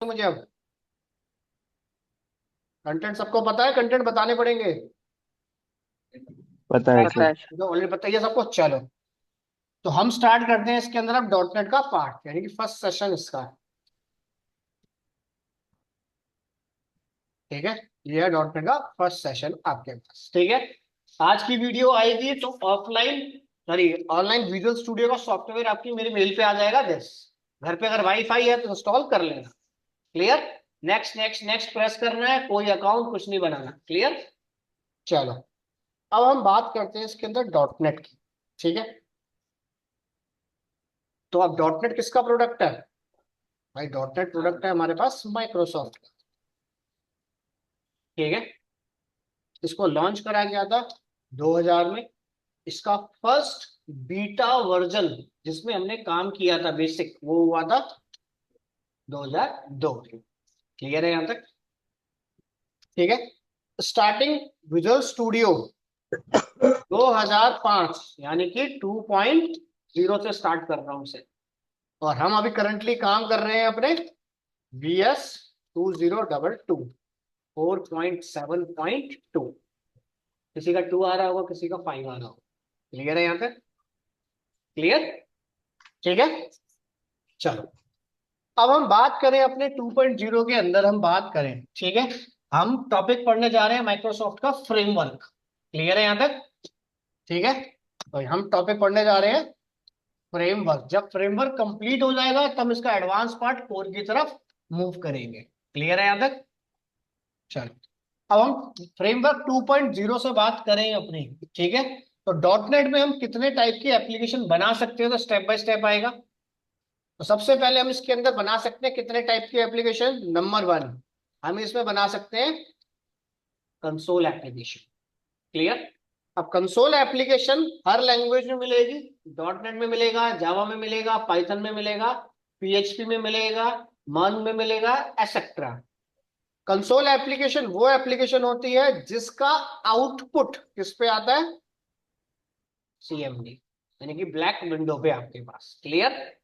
मुझे अब कंटेंट सबको पता है, कंटेंट बताने पड़ेंगे। पता है पता सर। है तो ऑलरेडी पता ही है सबको। चलो, तो हम स्टार्ट करते हैं इसके अंदर अब डॉट नेट का पार्ट, यानी कि फर्स्ट सेशन इसका है। ठीक है, ये है डॉट नेट का फर्स्ट सेशन आपके पास। ठीक है, आज की वीडियो आएगी तो offline sorry online visual studio का सॉफ्टवेयर आपकी मेरी मेल पे आ जाएगा। दिस घर पे अगर वाईफाई है तो इंस्टॉल कर लेना। Clear. Next next next press करना है, कोई अकाउंट कुछ नहीं बनाना। क्लियर। चलो, अब हम बात करते हैं इसके अंदर डॉट नेट की। ठीक है, तो अब डॉट नेट किसका प्रोडक्ट है? भाई डॉट नेट प्रोडक्ट है हमारे पास माइक्रोसॉफ्ट का। ठीक है, इसको लॉन्च करा गया था 2000 में। इसका फर्स्ट बीटा वर्जन जिसमें हमने काम किया था बेसिक, वो हुआ था 2002। क्लियर है यहां तक? ठीक है, स्टार्टिंग विजुअल स्टूडियो 2005, यानी कि 2.0 से स्टार्ट कर रहा हूं इसे। और हम अभी करंटली काम कर रहे हैं अपने VS 2022 4.7.2। किसी का 2 आ रहा होगा, किसी का 5 आ रहा होगा। क्लियर है यहां तक? क्लियर। ठीक है, चलो, अब हम बात करें अपने 2.0 के अंदर हम बात करें। ठीक है, हम टॉपिक पढ़ने जा रहे हैं माइक्रोसॉफ्ट का फ्रेमवर्क। क्लियर है यहां तक? ठीक है, तो हम टॉपिक पढ़ने जा रहे हैं फ्रेमवर्क। जब फ्रेमवर्क कंप्लीट हो जाएगा तब इसका एडवांस पार्ट कोर की तरफ मूव करेंगे। क्लियर है यहां तक? चलो, अब हम फ्रेमवर्क 2.0 से बात करें अपनी। ठीक है, तो डॉट नेट में हम कितने टाइप की एप्लीकेशन बना सकते हैं, तो स्टेप बाय स्टेप आएगा। तो सबसे पहले हम इसके अंदर बना सकते हैं कितने टाइप की एप्लीकेशन। नंबर वन, हम इसमें बना सकते हैं कंसोल एप्लीकेशन। क्लियर। अब कंसोल एप्लीकेशन हर लैंग्वेज में मिलेगी। डॉट नेट में मिलेगा, जावा में मिलेगा, पाइथन में मिलेगा, पीएचपी में मिलेगा, मन में मिलेगा, एसेट्रा। कंसोल एप्लीकेशन वो एप्लीकेशन होती है जिसका आउटपुट किस पे आता है? सीएमडी, यानी कि ब्लैक विंडो पे आपके पास। क्लियर।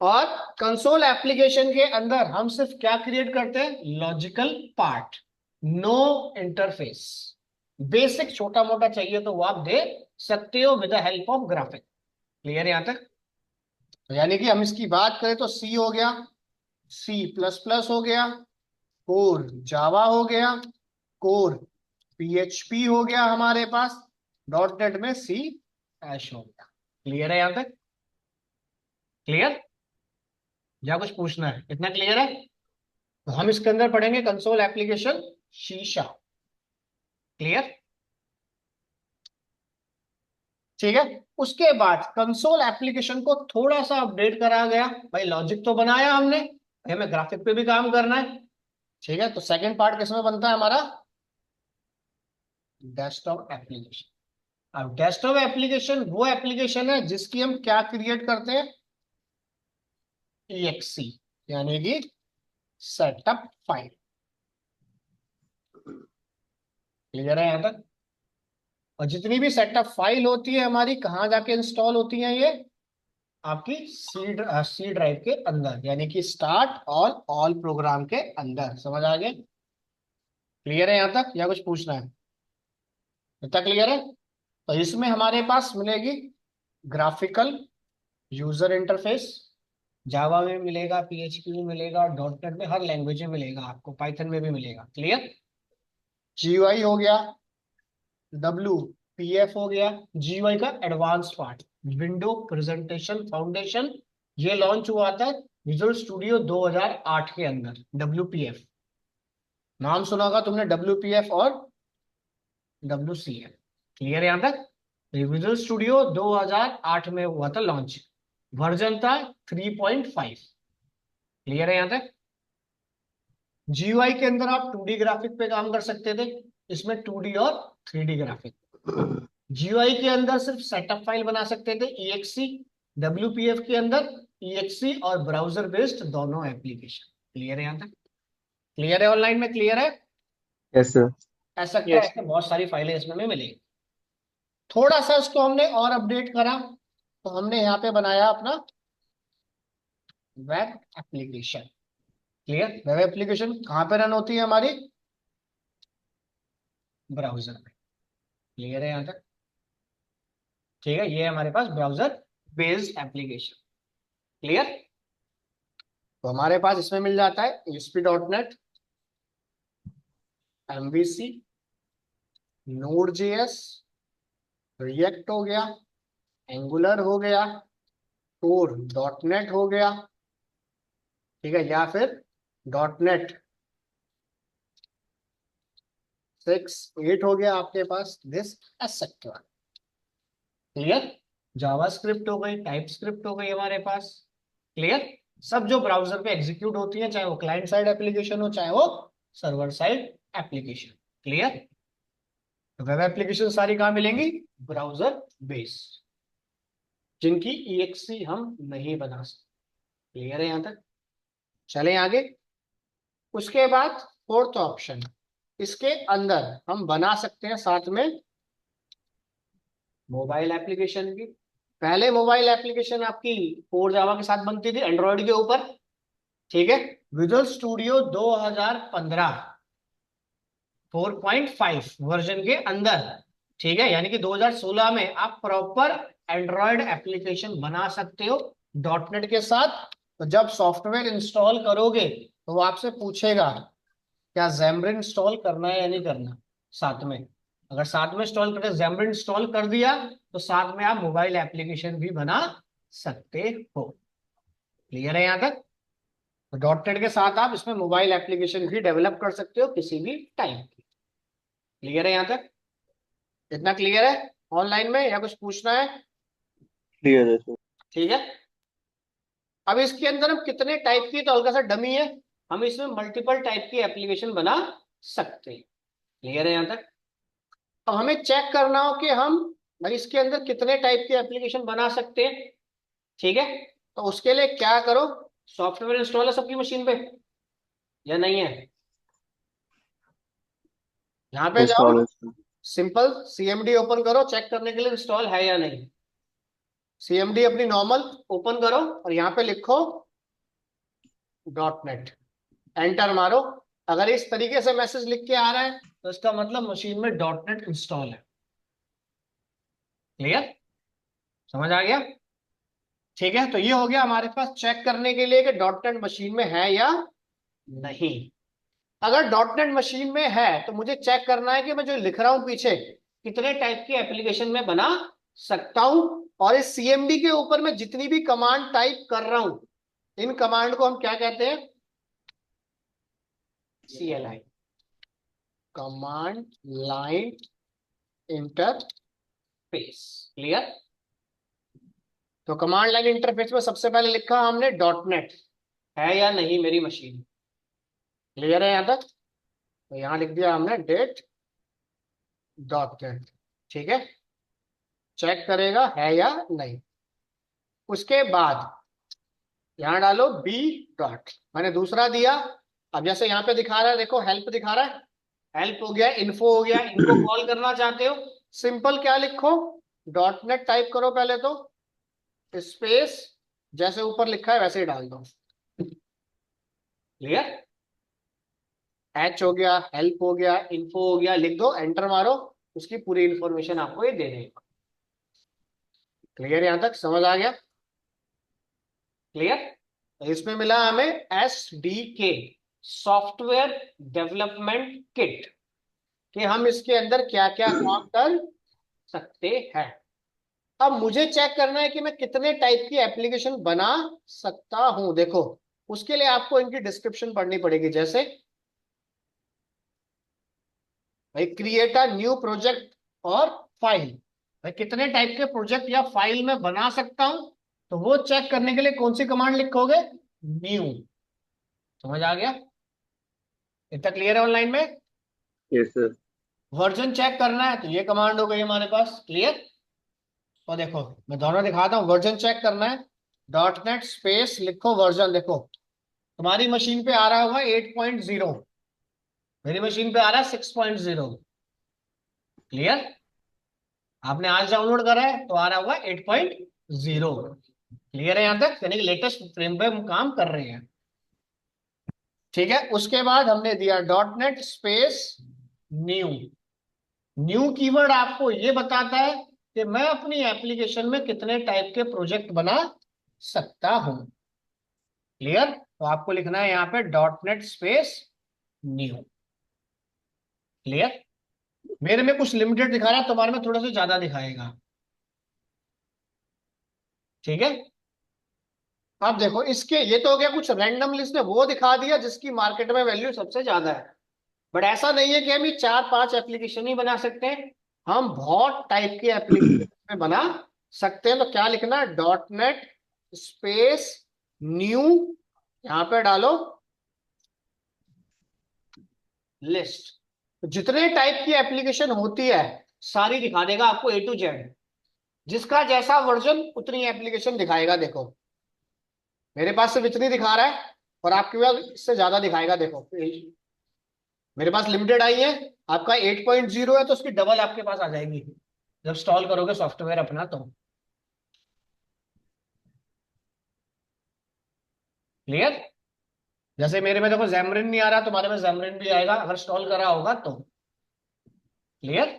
और कंसोल एप्लीकेशन के अंदर हम सिर्फ क्या क्रिएट करते हैं? Logical part, no interface. Basic छोटा मोटा चाहिए तो वो आप दे सकते हो with the help of graphic. Clear यहां तक? तो यानी कि हम इसकी बात करें तो सी हो गया, C++ हो गया, कोर जावा हो गया, कोर पीएचपी हो गया हमारे पास, डॉट नेट में सी ऐश हो गया। क्लियर है यहां तक? क्लियर, या कुछ पूछना है? इतना क्लियर है? तो हम इसके अंदर पढ़ेंगे कंसोल एप्लीकेशन शीशा। क्लियर। ठीक है, उसके बाद कंसोल एप्लीकेशन को थोड़ा सा अपडेट करा गया। भाई लॉजिक तो बनाया हमने, भाई हमें ग्राफिक पे भी काम करना है। ठीक है, तो सेकंड पार्ट किसमें बनता है हमारा? Desktop application. अब डेस्कटॉप एप्लीकेशन वो एप्लीकेशन है जिसकी हम क्या क्रिएट करते हैं? EXE, यानी कि सेटअप फाइल। क्लियर है यहां तक? और जितनी भी सेटअप फाइल होती है हमारी कहाँ जाके इंस्टॉल होती है? ये आपकी सी ड्राइव के अंदर, यानी कि स्टार्ट ऑल प्रोग्राम के अंदर। समझ आ गए? क्लियर है यहां तक, या कुछ पूछना है? इतना क्लियर है? तो इसमें हमारे पास मिलेगी ग्राफिकल यूजर इंटरफेस। जावा में मिलेगा, पीएचपी में मिलेगा, डॉट नेट में, हर लैंग्वेज में मिलेगा आपको, पाइथन में भी मिलेगा। क्लियर। जीयूआई हो गया, WPF हो गया। जीयूआई का advance part, window presentation foundation, ये लॉन्च हुआ था विजुअल स्टूडियो 2008 के अंदर। WPF नाम सुना होगा तुमने, WPF और WCF। क्लियर है यहां तक? विजुअल स्टूडियो 2008 में हुआ था लॉन्च, वर्जन था 3.5। क्लियर है यहां तक? जीयूआई के अंदर आप 2D ग्राफिक पे काम कर सकते थे, इसमें 2D और 3D ग्राफिक। जीयूआई के अंदर सिर्फ सेटअप फाइल बना सकते थे EXE। WPF के अंदर EXE और ब्राउजर बेस्ड दोनों एप्लीकेशन। क्लियर है यहां तक? क्लियर है? ऑनलाइन में क्लियर है? Yes sir. ऐसा क्या, ऐसे बहुत सारी फाइलें इसमें में मिलेगी। थोड़ा सा इसको हमने और अपडेट करा, तो हमने यहाँ पे बनाया अपना web application. Clear. Web application कहाँ पे रन होती है हमारी, ब्राउजर में। क्लियर है यहाँ तक, ठीक है। ये हमारे पास ब्राउजर बेस्ड एप्लीकेशन। क्लियर। तो हमारे पास इसमें मिल जाता है ASP.NET, MVC, Node.js, रिएक्ट हो गया, एंगुलर हो गया, कोर .NET हो गया, ठीक है, या फिर .NET 6 8 हो गया आपके पास, दिस एटसेट्रा। क्लियर। जावास्क्रिप्ट हो गई, टाइप स्क्रिप्ट हो गई हमारे पास। क्लियर। सब जो ब्राउजर पे एग्जीक्यूट होती है, चाहे वो क्लाइंट साइड एप्लीकेशन हो चाहे वो server side application. Clear. Web application सारी कहाँ मिलेंगी, ब्राउजर बेस, जिनकी EXE हम नहीं बना सकते। क्लियर है यहां तक, चलें आगे। उसके बाद फोर्थ ऑप्शन, इसके अंदर हम बना सकते हैं साथ में मोबाइल एप्लीकेशन भी। पहले मोबाइल एप्लीकेशन आपकी कोर जावा के साथ बनती थी एंड्रॉयड के ऊपर, ठीक है। विजुअल स्टूडियो 2015 4.5 वर्जन के अंदर, ठीक है, यानी कि 2016 में आप प्रॉपर एंड्रॉयड एप्लीकेशन बना सकते हो .NET के साथ। तो जब सॉफ्टवेयर इंस्टॉल करोगे तो वो आपसे पूछेगा क्या Xamarin इंस्टॉल करना है या नहीं करना साथ में। अगर साथ में इंस्टॉल करके Xamarin इंस्टॉल कर दिया तो साथ में आप मोबाइल एप्लीकेशन भी बना सकते हो। क्लियर है यहां तक। तो .NET के साथ आप इसमें मोबाइल एप्लीकेशन भी डेवलप कर सकते हो किसी भी टाइम। क्लियर है यहां तक, इतना क्लियर है ऑनलाइन में या कुछ पूछना है। क्लियर है सर। ठीक है। अब इसके अंदर हम कितने टाइप की, तो हल्का सा डमी है, हम इसमें मल्टीपल टाइप की एप्लीकेशन बना सकते हैं। क्लियर है यहां तक। अब हमें चेक करना हो कि हम भाई इसके अंदर कितने टाइप की एप्लीकेशन बना सकते हैं, ठीक है। तो उसके लिए क्या करो, सॉफ्टवेयर इंस्टॉल है सबकी मशीन पे या नहीं है, यहाँ पे जाओ, इंस्टॉल है सर। सिंपल CMD ओपन करो चेक करने के लिए इंस्टॉल है या नहीं। CMD अपनी नॉर्मल ओपन करो और यहाँ पे लिखो .NET, एंटर मारो। अगर इस तरीके से मैसेज लिख के आ रहा है तो इसका मतलब मशीन में .NET इंस्टॉल है। क्लियर, समझ आ गया। ठीक है, तो ये हो गया हमारे पास चेक करने के लिए कि .NET मशीन में है या नहीं। अगर .NET मशीन में है तो मुझे चेक करना है कि मैं जो लिख रहा हूं पीछे कितने टाइप की एप्लीकेशन में बना सकता हूं। और इस CMD के ऊपर मैं जितनी भी कमांड टाइप कर रहा हूं, इन कमांड को हम क्या कहते हैं, CLI, command line interface. Clear. तो कमांड लाइन इंटरफेस में सबसे पहले लिखा हमने .NET है या नहीं मेरी मशीन। क्लियर है यहां तक। तो यहां लिख दिया हमने डेट .NET, ठीक है। चेक करेगा है या नहीं। उसके बाद यहां डालो बी डॉट, मैंने दूसरा दिया। अब जैसे यहाँ पे दिखा रहा है, देखो हेल्प दिखा रहा है, हेल्प हो गया, इन्फो हो गया, इनको कॉल करना चाहते हो, सिंपल क्या लिखो, .NET टाइप करो पहले तो, स्पेस, जैसे ऊपर लिखा है वैसे ही डाल दो। क्लियर। H हो गया, हेल्प हो गया, इन्फो हो गया, लिख दो, एंटर मारो, उसकी पूरी इंफॉर्मेशन आपको ये दे देगा। क्लियर, यहां तक समझ आ गया। क्लियर। इसमें मिला हमें SDK, सॉफ्टवेयर डेवलपमेंट किट, कि हम इसके अंदर क्या क्या काम कर सकते हैं। अब मुझे चेक करना है कि मैं कितने टाइप की एप्लीकेशन बना सकता हूं। देखो उसके लिए आपको इनकी डिस्क्रिप्शन पढ़नी पड़ेगी, जैसे भाई क्रिएट अ न्यू प्रोजेक्ट और फाइल, भाई कितने टाइप के प्रोजेक्ट या फाइल में बना सकता हूं। तो वो चेक करने के लिए कौन सी कमांड लिखोगे, न्यू। समझ आ गया, इतना क्लियर है ऑनलाइन में। Yes sir. वर्जन चेक करना है तो ये कमांड हो गई हमारे पास। क्लियर। तो देखो मैं दोनों दिखाता हूँ, वर्जन चेक करना है, .NET स्पेस लिखो वर्जन, देखो तुम्हारी मशीन पे आ रहा होगा 8.0, मेरी मशीन पे आ रहा है 6.0। क्लियर। आपने आज डाउनलोड करा है तो आ रहा होगा 8.0। क्लियर है यहां तक, यानी कि लेटेस्ट फ्रेम पे हम काम कर रहे हैं। ठीक है, उसके बाद हमने दिया dot net space new. New keyword आपको ये बताता है कि मैं अपनी एप्लीकेशन में कितने टाइप के प्रोजेक्ट बना सकता हूं। क्लियर? तो आपको लिखना है यहां पे dot net space new. Clear? मेरे में कुछ लिमिटेड दिखा रहा है, तुम्हारे में थोड़ा सा ज्यादा दिखाएगा। ठीक है, अब देखो इसके, ये तो हो गया कुछ रैंडम लिस्ट ने वो दिखा दिया जिसकी मार्केट में वैल्यू सबसे ज्यादा है। बट ऐसा नहीं है कि हम ये 4-5 एप्लीकेशन ही बना सकते हैं, हम बहुत टाइप के एप्लीकेशन में बना सकते हैं। तो क्या लिखना? डॉट नेट स्पेस न्यू, यहां पे डालो लिस्ट। जितने टाइप की एप्लीकेशन होती है सारी दिखा देगा आपको A to Z। जिसका जैसा वर्जन उतनी एप्लीकेशन दिखाएगा। देखो मेरे पास सिर्फ इतनी दिखा रहा है और आपके पास इससे ज्यादा दिखाएगा। देखो मेरे पास लिमिटेड आई है, आपका 8.0 है तो उसकी डबल आपके पास आ जाएगी जब इंस्टॉल करोगे सॉफ्टवेयर अपना तो। क्लियर? जैसे मेरे में देखो Xamarin नहीं आ रहा, तुम्हारे में Xamarin भी आएगा अगर इंस्टॉल करा होगा तो। क्लियर?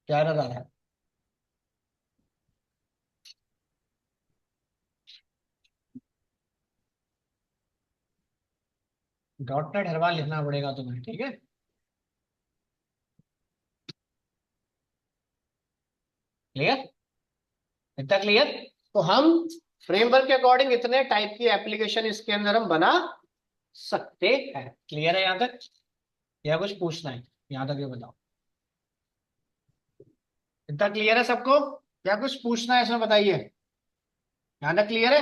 क्या आ रहा है? डॉट नेट हर बार लिखना पड़ेगा तुम्हें। ठीक है, क्लियर? इतना क्लियर? तो हम फ्रेमवर्क के अकॉर्डिंग इतने टाइप की एप्लीकेशन इसके अंदर हम बना सकते हैं। क्लियर है यहां तक? या कुछ पूछना है यहां तक? ये बताओ, इतना क्लियर है सबको? या कुछ पूछना है इसमें? बताइए, यहां तक क्लियर है?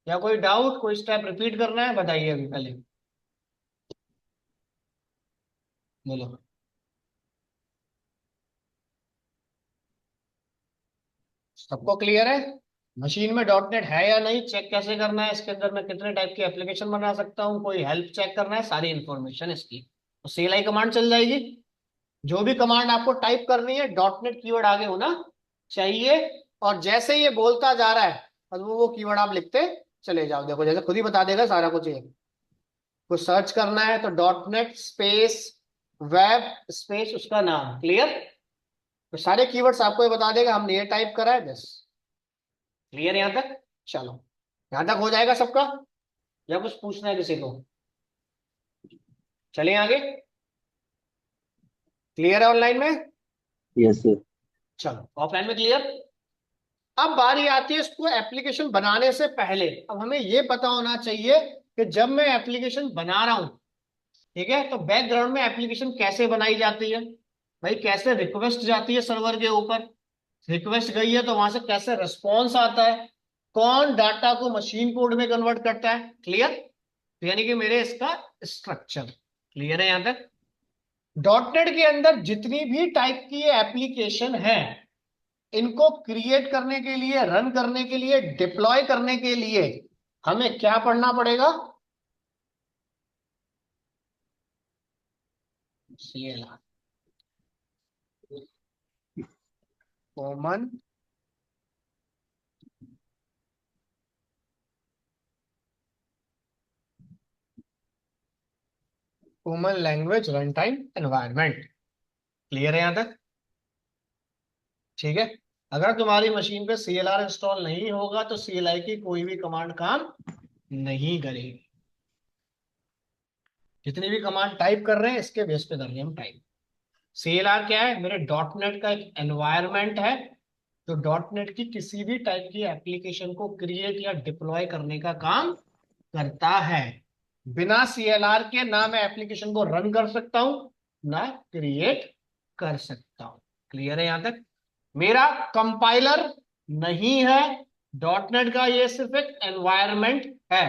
या कोई डाउट, कोई स्टेप रिपीट करना है? बताइए अभी पहले, बोलो। सबको क्लियर है? मशीन में डॉट नेट है या नहीं चेक कैसे करना है, इसके अंदर मैं कितने टाइप की एप्लीकेशन बना सकता हूँ, कोई हेल्प चेक करना है, सारी इंफॉर्मेशन इसकी तो CLI कमांड चल जाएगी। जो भी कमांड आपको टाइप करनी है डॉट नेट कीवर्ड आगे होना चाहिए। और जैसे ये बोलता जा रहा है और वो कीवर्ड आप लिखते चले जाओ। देखो जैसे खुद ही बता देगा सारा कुछ। ये कुछ सर्च करना है तो dot net space web space उसका नाम। क्लियर? तो सारे कीवर्ड्स आपको ये बता देगा, हमने ये टाइप करा है बस। क्लियर यहां तक? चलो, यहां तक हो जाएगा सबका? या कुछ पूछना है किसी को? चलिए आगे। क्लियर है ऑनलाइन में? Yes sir. चलो ऑफलाइन में क्लियर। अब बारी आती है इसको एप्लीकेशन बनाने से पहले। अब हमें यह पता होना चाहिए कि जब मैं एप्लीकेशन बना रहा हूं, ठीक है, तो बैकग्राउंड में एप्लीकेशन कैसे बनाई जाती है। भाई कैसे रिक्वेस्ट जाती है सर्वर के ऊपर, रिक्वेस्ट गई है तो वहां से कैसे रिस्पॉन्स आता है, कौन डाटा को मशीन कोड में कन्वर्ट करता है। क्लियर? तो यानी कि मेरे इसका स्ट्रक्चर क्लियर है यहां तक? डॉट नेट के अंदर जितनी भी टाइप की एप्लीकेशन है, इनको क्रिएट करने के लिए, रन करने के लिए, डिप्लॉय करने के लिए हमें क्या पढ़ना पड़ेगा? CLR, common common language run time environment. Clear है यहां तक? ठीक है, अगर तुम्हारी मशीन पे CLR इंस्टॉल नहीं होगा तो CLI की कोई भी कमांड काम नहीं करेगी। जितनी भी कमांड टाइप कर रहे हैं इसके बेस पे कर रहे हैं हम टाइप। CLR क्या है? मेरे डॉट नेट का एक एनवायरमेंट है जो डॉट नेट की किसी भी टाइप की एप्लीकेशन को क्रिएट या डिप्लॉय करने का काम करता है। बिना CLR के ना मैं एप्लीकेशन को रन कर सकता हूं ना क्रिएट कर सकता हूं। क्लियर है यहां तक? मेरा कंपाइलर नहीं है, डॉट नेट का ये सिर्फ एक एनवायरमेंट है।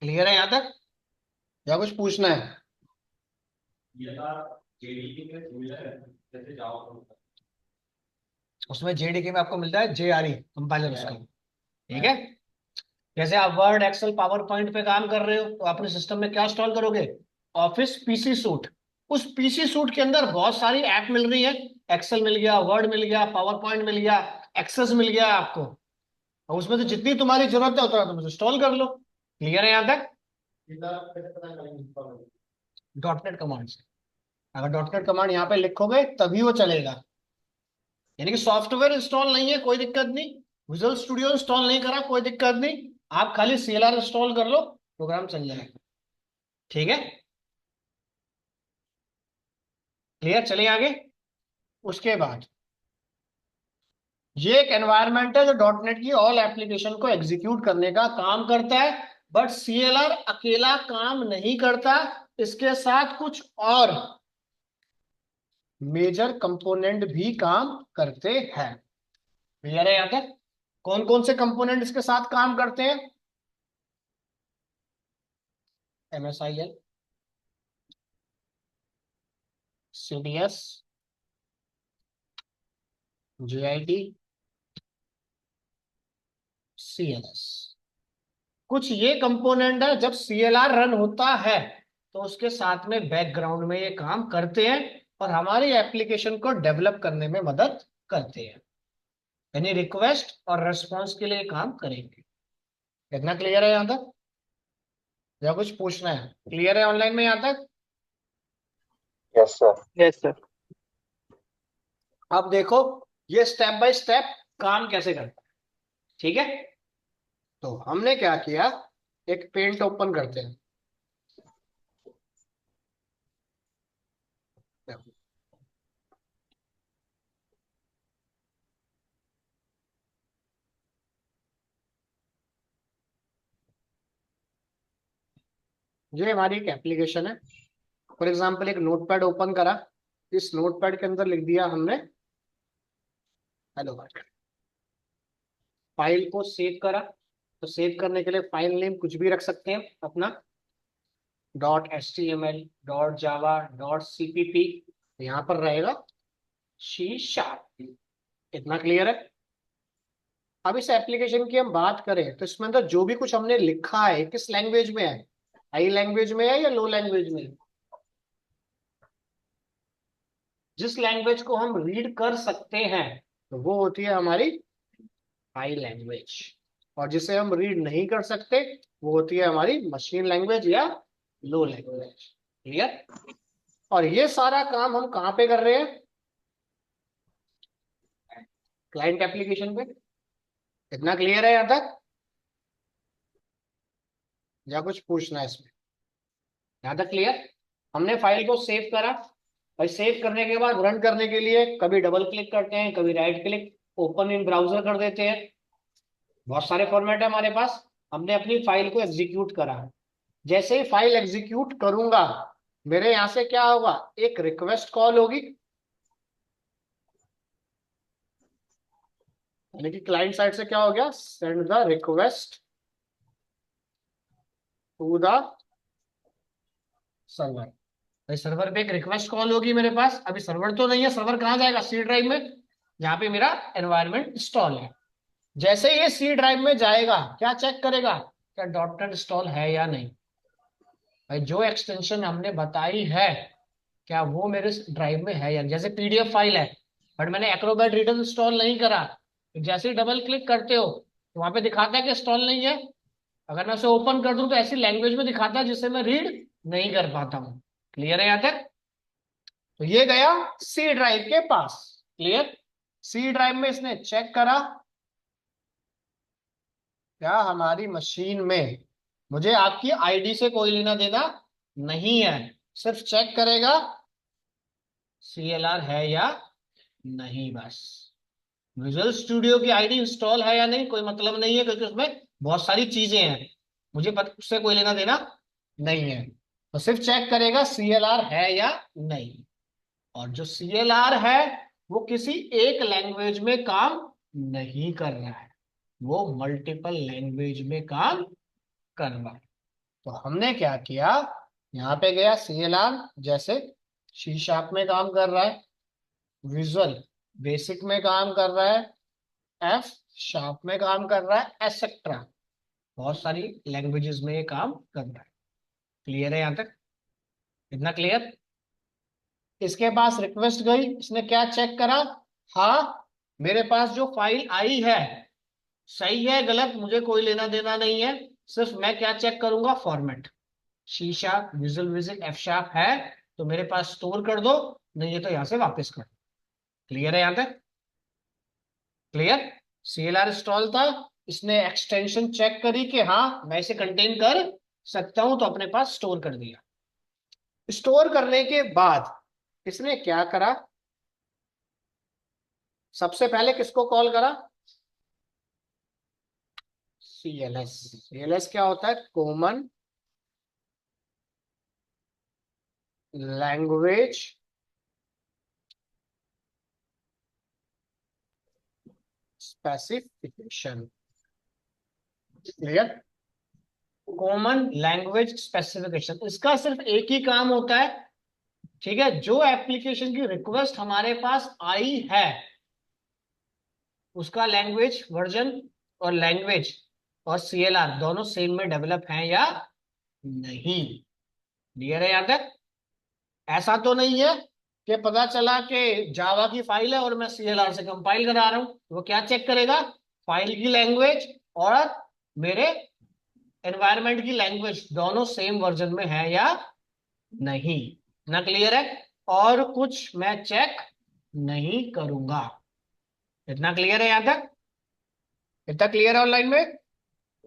क्लियर है यहां तक? या कुछ पूछना है? उसमें JDK में आपको मिलता है JRE कंपाइलर उसका। ठीक है, जैसे आप वर्ड एक्सेल पावर पॉइंट पे काम कर रहे हो तो अपने सिस्टम में क्या इंस्टॉल करोगे? Office PC suit. उस PC सूट के अंदर बहुत सारी ऐप मिल रही है, एक्सेल मिल गया, वर्ड मिल गया, पावर पॉइंट मिल गया, एक्सेस मिल गया आपको। और उसमें से जितनी तुम्हारी जरूरत है उतना तुम इंस्टॉल कर लो। क्लियर है यहां तक? डॉट नेट कमांड से, अगर डॉट नेट कमांड यहाँ पे लिखोगे तभी वो चलेगा। यानी कि सॉफ्टवेयर इंस्टॉल नहीं है कोई दिक्कत नहीं, विजुअल स्टूडियो इंस्टॉल नहीं करा कोई दिक्कत नहीं, आप खाली CLR इंस्टॉल कर लो, प्रोग्राम चल जाएगा। ठीक है, क्लियर, चलिए आगे। उसके बाद ये एक एनवायरनमेंट है जो डॉट नेट की ऑल एप्लीकेशन को एग्जीक्यूट करने का काम करता है, बट CLR अकेला काम नहीं करता, इसके साथ कुछ और मेजर कंपोनेंट भी काम करते हैं। क्लियर है यहां तक? कौन कौन से कंपोनेंट इसके साथ काम करते हैं? MSIL, CDS, JIT, CLS। कुछ ये कंपोनेंट है, जब CLR रन होता है तो उसके साथ में बैकग्राउंड में ये काम करते हैं और हमारी एप्लीकेशन को डेवलप करने में मदद करते हैं, यानी रिक्वेस्ट और रेस्पॉन्स के लिए काम करेंगे। इतना क्लियर है यहां तक या कुछ पूछना है? क्लियर है ऑनलाइन में यहां तक? Yes sir. Yes sir. अब देखो ये स्टेप बाय स्टेप काम कैसे करता है। ठीक है, तो हमने क्या किया, एक पेंट ओपन करते हैं। ये हमारी एक एप्लीकेशन है। फॉर एग्जाम्पल एक नोटपैड ओपन करा, इस नोटपैड के अंदर लिख दिया हमने हेलो वर्ल्ड। फाइल को सेव करा, तो सेव करने के लिए फाइल नेम कुछ भी रख सकते हैं अपना, .html, .java, .cpp, यहाँ पर रहेगा C#। इतना क्लियर है? अब इस एप्लीकेशन की हम बात करें तो इसमें अंदर जो भी कुछ हमने लिखा है किस लैंग्वेज में है, हाई लैंग्वेज में है या लो लैंग्वेज में है? जिस लैंग्वेज को हम रीड कर सकते हैं तो वो होती है हमारी हाई लैंग्वेज, और जिसे हम रीड नहीं कर सकते वो होती है हमारी मशीन लैंग्वेज या लो लैंग्वेज। क्लियर? और ये सारा काम हम कहाँ पे कर रहे हैं? क्लाइंट एप्लीकेशन पे। इतना क्लियर है यहां तक या कुछ पूछना है इसमें? यहां तक क्लियर? हमने फाइल को सेव करा, और सेव करने के बाद रन करने के लिए कभी डबल क्लिक करते हैं, कभी right click, open in browser कर देते हैं। बहुत सारे फॉर्मेट है हमारे पास। हमने अपनी फाइल को एग्जीक्यूट करा, जैसे ही फाइल एग्जीक्यूट करूंगा मेरे यहां से क्या होगा, एक रिक्वेस्ट कॉल होगी, यानी कि क्लाइंट साइड से क्या हो गया, send the request to the server. भाई सर्वर पे एक रिक्वेस्ट कॉल होगी मेरे पास, अभी सर्वर तो नहीं है, सर्वर कहाँ जाएगा, C ड्राइव में, जहां पे मेरा एनवायरनमेंट इंस्टॉल है। जैसे ये C ड्राइव में जाएगा क्या चेक करेगा, क्या डॉट नेट इंस्टॉल है या नहीं। भाई जो एक्सटेंशन हमने बताई है क्या वो मेरे ड्राइव में है या नहीं। जैसे PDF फाइल है बट मैंने एक्रोबैट रीडर इंस्टॉल नहीं करा, तो जैसे ही डबल क्लिक करते हो तो वहां पे दिखाता है कि इंस्टॉल नहीं है। अगर मैं उसे ओपन कर दूं तो ऐसी लैंग्वेज में दिखाता है जिसे मैं रीड नहीं कर पाता हूँ। क्लियर है यहाँ तक? तो ये गया C ड्राइव के पास। क्लियर? C ड्राइव में इसने चेक करा क्या हमारी मशीन में, मुझे आपकी ID से कोई लेना देना नहीं है, सिर्फ चेक करेगा CLR है या नहीं बस। विजुअल स्टूडियो की ID इंस्टॉल है या नहीं कोई मतलब नहीं है, क्योंकि उसमें बहुत सारी चीजें हैं, मुझे उससे कोई लेना देना नहीं है। तो सिर्फ चेक करेगा CLR है या नहीं, और जो CLR है वो किसी एक लैंग्वेज में काम नहीं कर रहा है, वो मल्टीपल लैंग्वेज में काम कर रहा है। तो हमने क्या किया, यहाँ पे गया CLR, जैसे C# में काम कर रहा है, विजुअल बेसिक में काम कर रहा है, F# में काम कर रहा है, एसेट्रा बहुत सारी लैंग्वेजेस में ये काम कर रहा है। क्लियर है यहां तक? इतना क्लियर? इसके पास रिक्वेस्ट गई, इसने क्या चेक करा, हाँ मेरे पास जो फाइल आई है सही है गलत मुझे कोई लेना देना नहीं है, सिर्फ मैं क्या चेक करूंगा, format. C sharp, visual basic, F sharp है तो मेरे पास स्टोर कर दो, नहीं है तो यहां से वापस कर दो। क्लियर है यहां तक? क्लियर? CLR इंस्टॉल था, इसने एक्सटेंशन चेक करी कि हाँ मैं इसे कंटेन कर सकता हूं, तो अपने पास स्टोर कर दिया। स्टोर करने के बाद इसने क्या करा, सबसे पहले किसको कॉल करा, CLS। CLS क्या होता है, common language specification. Clear? Common language specification, इसका सिर्फ एक ही काम होता है, ठीक है, जो एप्लीकेशन की रिक्वेस्ट हमारे पास आई है उसका लैंग्वेज वर्जन और लैंग्वेज और CLR दोनों सेम में डेवलप हैं या नहीं। क्लियर है यहां तक? ऐसा तो नहीं है कि पता चला कि जावा की फाइल है और मैं CLR से कंपाइल करा रहा हूं, वो क्या चेक करेगा, फाइल की लैंग्वेज और मेरे एनवायरनमेंट की लैंग्वेज दोनों सेम वर्जन में है या नहीं। ना क्लियर है? और कुछ मैं चेक नहीं करूंगा। इतना क्लियर है यहां तक? इतना क्लियर है ऑनलाइन में?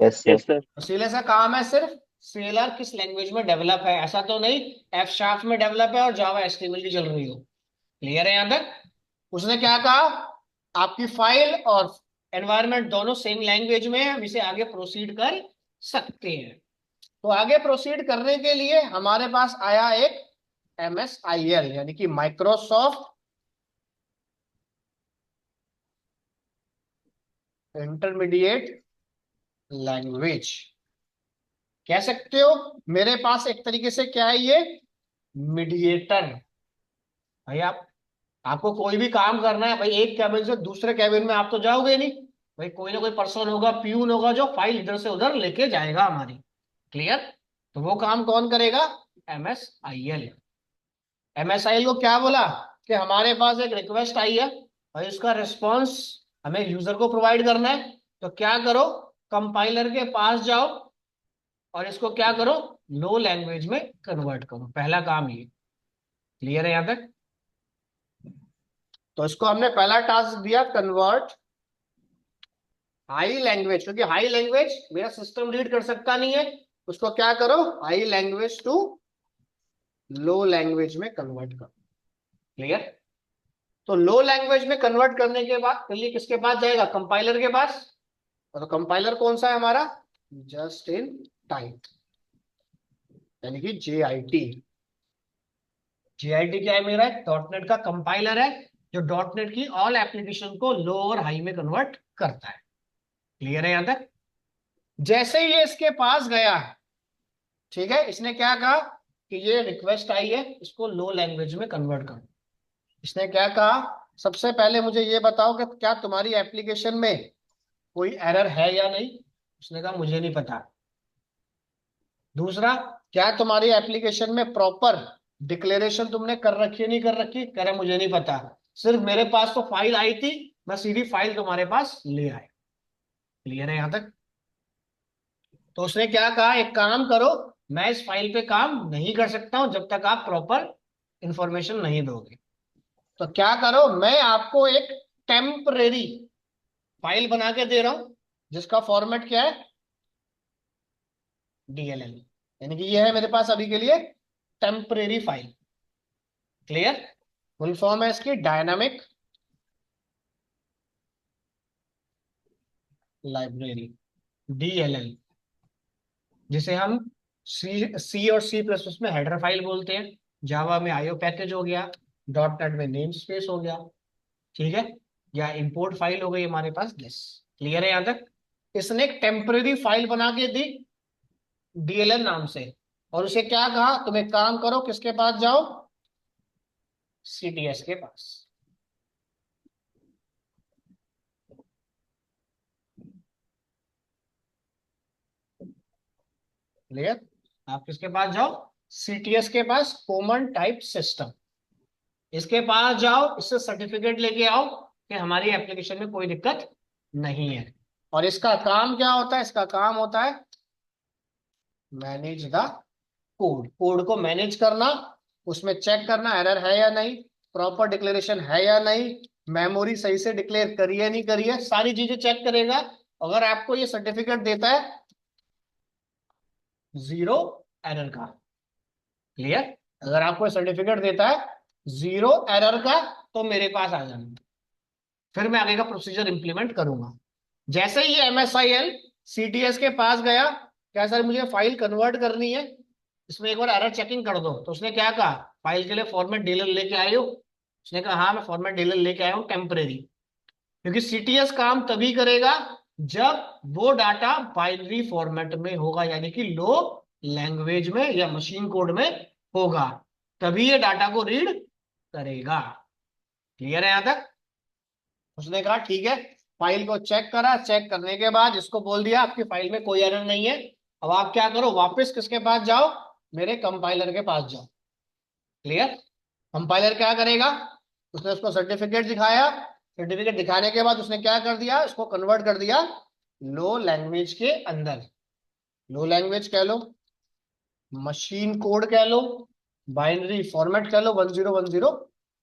Yes sir. Yes sir. CLS का काम है सिर्फ CLR किस लैंग्वेज में डेवलप है, ऐसा तो नहीं एफ शार्प में डेवलप है और जावा HTML की चल रही हो। क्लियर है यहां तक? उसने क्या कहा, आपकी फाइल और एनवायरनमेंट दोनों सेम लैंग्वेज में है, हम इसे आगे प्रोसीड कर सकते हैं। तो आगे प्रोसीड करने के लिए हमारे पास आया एक MSIL यानी कि माइक्रोसॉफ्ट इंटरमीडिएट लैंग्वेज कह सकते हो। मेरे पास एक तरीके से क्या है, ये मीडिएटर। भाई आपको कोई भी काम करना है भाई, एक कैबिन से दूसरे कैबिन में आप तो जाओगे नहीं, भाई कोई ना कोई पर्सन होगा, प्यून होगा जो फाइल इधर से उधर लेके जाएगा हमारी। क्लियर? तो वो काम कौन करेगा, MSIL। MSIL को क्या बोला कि हमारे पास एक रिक्वेस्ट आई है भाई, उसका रिस्पॉन्स हमें यूजर को प्रोवाइड करना है, तो क्या करो, कंपाइलर के पास जाओ और इसको क्या करो, लो लैंग्वेज में कन्वर्ट करो। पहला काम ये। क्लियर है यहां तक? तो इसको हमने पहला टास्क दिया, कन्वर्ट हाई लैंग्वेज, क्योंकि हाई लैंग्वेज मेरा सिस्टम रीड कर सकता नहीं है, उसको क्या करो, high language to low language में कन्वर्ट करो। क्लियर? तो लो लैंग्वेज में कन्वर्ट करने के बाद के लिए किसके पास जाएगा, कंपाइलर के पास। और तो कंपाइलर कौन सा है हमारा, जस्ट इन टाइम यानी कि JIT। JIT क्या है, मेरा डॉटनेट का कंपाइलर है जो डॉटनेट की ऑल एप्लीकेशन को लो और हाई में कन्वर्ट करता है। क्लियर है यहां तक? जैसे ही ये इसके पास गया, ठीक है, इसने क्या कहा कि ये रिक्वेस्ट आई है, इसको लो लैंग्वेज में कन्वर्ट करो। इसने क्या कहा, सबसे पहले मुझे ये बताओ कि क्या तुम्हारी एप्लीकेशन में कोई एरर है या नहीं। उसने कहा मुझे नहीं पता। दूसरा, क्या तुम्हारी एप्लीकेशन में प्रॉपर डिक्लेरेशन तुमने कर रखी है, नहीं कर रखी, कह रहा मुझे नहीं पता, सिर्फ मेरे पास तो फाइल आई थी, मैं सीधी फाइल तुम्हारे पास ले आया। क्लियर है यहां तक? तो उसने क्या कहा, एक काम करो, मैं इस फाइल पे काम नहीं कर सकता हूं जब तक आप प्रॉपर इंफॉर्मेशन नहीं दोगे। तो क्या करो, मैं आपको एक टेम्परेरी फाइल बना के दे रहा हूं जिसका फॉर्मेट क्या है, DLL, यानी कि ये है मेरे पास अभी के लिए temporary file. Clear? Full form है इसकी डायनामिक लाइब्रेरी, DLL, जिसे हम सी और C++ में हेडर फाइल बोलते हैं, जावा में IO पैकेज हो गया, .NET में नेम स्पेस हो गया, ठीक है, या इंपोर्ट फाइल हो गई हमारे पास दिस। क्लियर है यहां तक? इसने एक टेम्परेरी फाइल बना के दी DLL नाम से, और उसे क्या कहा, तुम एक काम करो, किसके पास जाओ, CTS के पास। क्लियर? आप किसके पास जाओ, CTS के पास, कॉमन टाइप सिस्टम। इसके पास जाओ, इससे सर्टिफिकेट लेके आओ कि हमारी एप्लीकेशन में कोई दिक्कत नहीं है। और इसका काम क्या होता है, इसका काम होता है मैनेज द कोड, कोड को मैनेज करना, उसमें चेक करना एरर है या नहीं, प्रॉपर डिक्लेरेशन है या नहीं, मेमोरी सही से डिक्लेयर करी है नहीं करी है, सारी चीजें चेक करेगा। अगर आपको ये सर्टिफिकेट देता है 0 एरर का, क्लियर, अगर आपको सर्टिफिकेट देता है 0 एरर का, तो मेरे पास आ जाना, फिर मैं आगे का प्रोसीजर इंप्लीमेंट करूंगा। जैसे ही MSIL CTS के पास गया, क्या सर मुझे फाइल कन्वर्ट करनी है, इसमें एक बार एरर चेकिंग कर दो, तो उसने क्या कहा, फाइल के लिए फॉर्मेट डीलर लेके आए हो, उसने कहा हाँ मैं फॉर्मेट डीलर लेके आया हूँ टेम्परेरी, क्योंकि CTS काम तभी करेगा जब वो डाटा बाइनरी फॉर्मेट में होगा, यानी कि लो लैंग्वेज में या मशीन कोड में होगा, तभी ये डाटा को रीड करेगा। क्लियर है यहां तक? उसने कहा ठीक है, फाइल को चेक करा, चेक करने के बाद इसको बोल दिया आपकी फाइल में कोई एरर नहीं है, अब आप क्या करो, वापस किसके पास जाओ, मेरे कंपाइलर के पास जाओ। क्लियर? कंपाइलर क्या करेगा, उसने उसको सर्टिफिकेट दिखाया, सर्टिफिकेट दिखाने के बाद उसने क्या कर दिया, उसको कन्वर्ट कर दिया लो लैंग्वेज के अंदर, लो लैंग्वेज कह लो, मशीन कोड कह लो, बाइनरी फॉर्मेट कह लो, 1010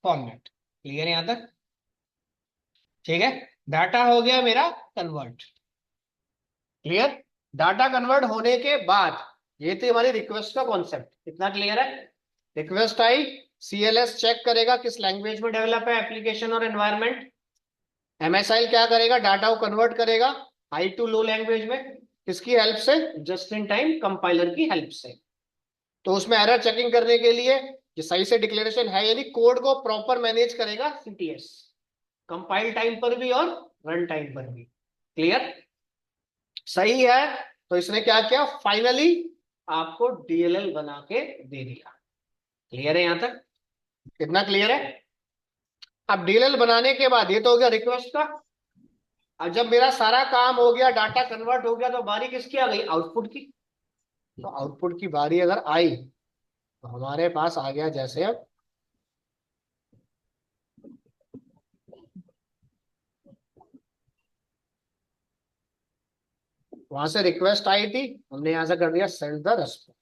फॉर्मेट। क्लियर है यहां तक? ठीक है, डाटा हो गया मेरा कन्वर्ट। क्लियर? डाटा कन्वर्ट होने के बाद ये थी हमारी रिक्वेस्ट का कॉन्सेप्ट, इतना क्लियर है? रिक्वेस्ट आई, CLS चेक करेगा किस लैंग्वेज में डेवलप है एप्लीकेशन और एनवायरनमेंट, MSIL क्या करेगा, डाटा को कन्वर्ट करेगा हाई टू लो लैंग्वेज में, किसकी हेल्प से, जस्ट इन टाइम कंपाइलर की हेल्प से। तो उसमें एरर चेकिंग करने के लिए ये सही से डिक्लेरेशन है, यानी कोड को प्रॉपर मैनेज करेगा CTS, कंपाइल टाइम पर भी और रन टाइम पर भी। क्लियर? सही है, तो इसने क्या किया, फाइनली आपको DLL बना के दे दिया। क्लियर है यहां तक? कितना क्लियर है? अब DLL बनाने के बाद ये तो हो गया रिक्वेस्ट का, अब जब मेरा सारा काम हो गया, डाटा कन्वर्ट हो गया, तो बारी किसकी आ गई, आउटपुट की। तो आउटपुट की बारी अगर आई, तो हमारे पास आ गया, जैसे अब वहां से रिक्वेस्ट आई थी, हमने यहां से कर दिया सेंड द रेस्पॉन्स।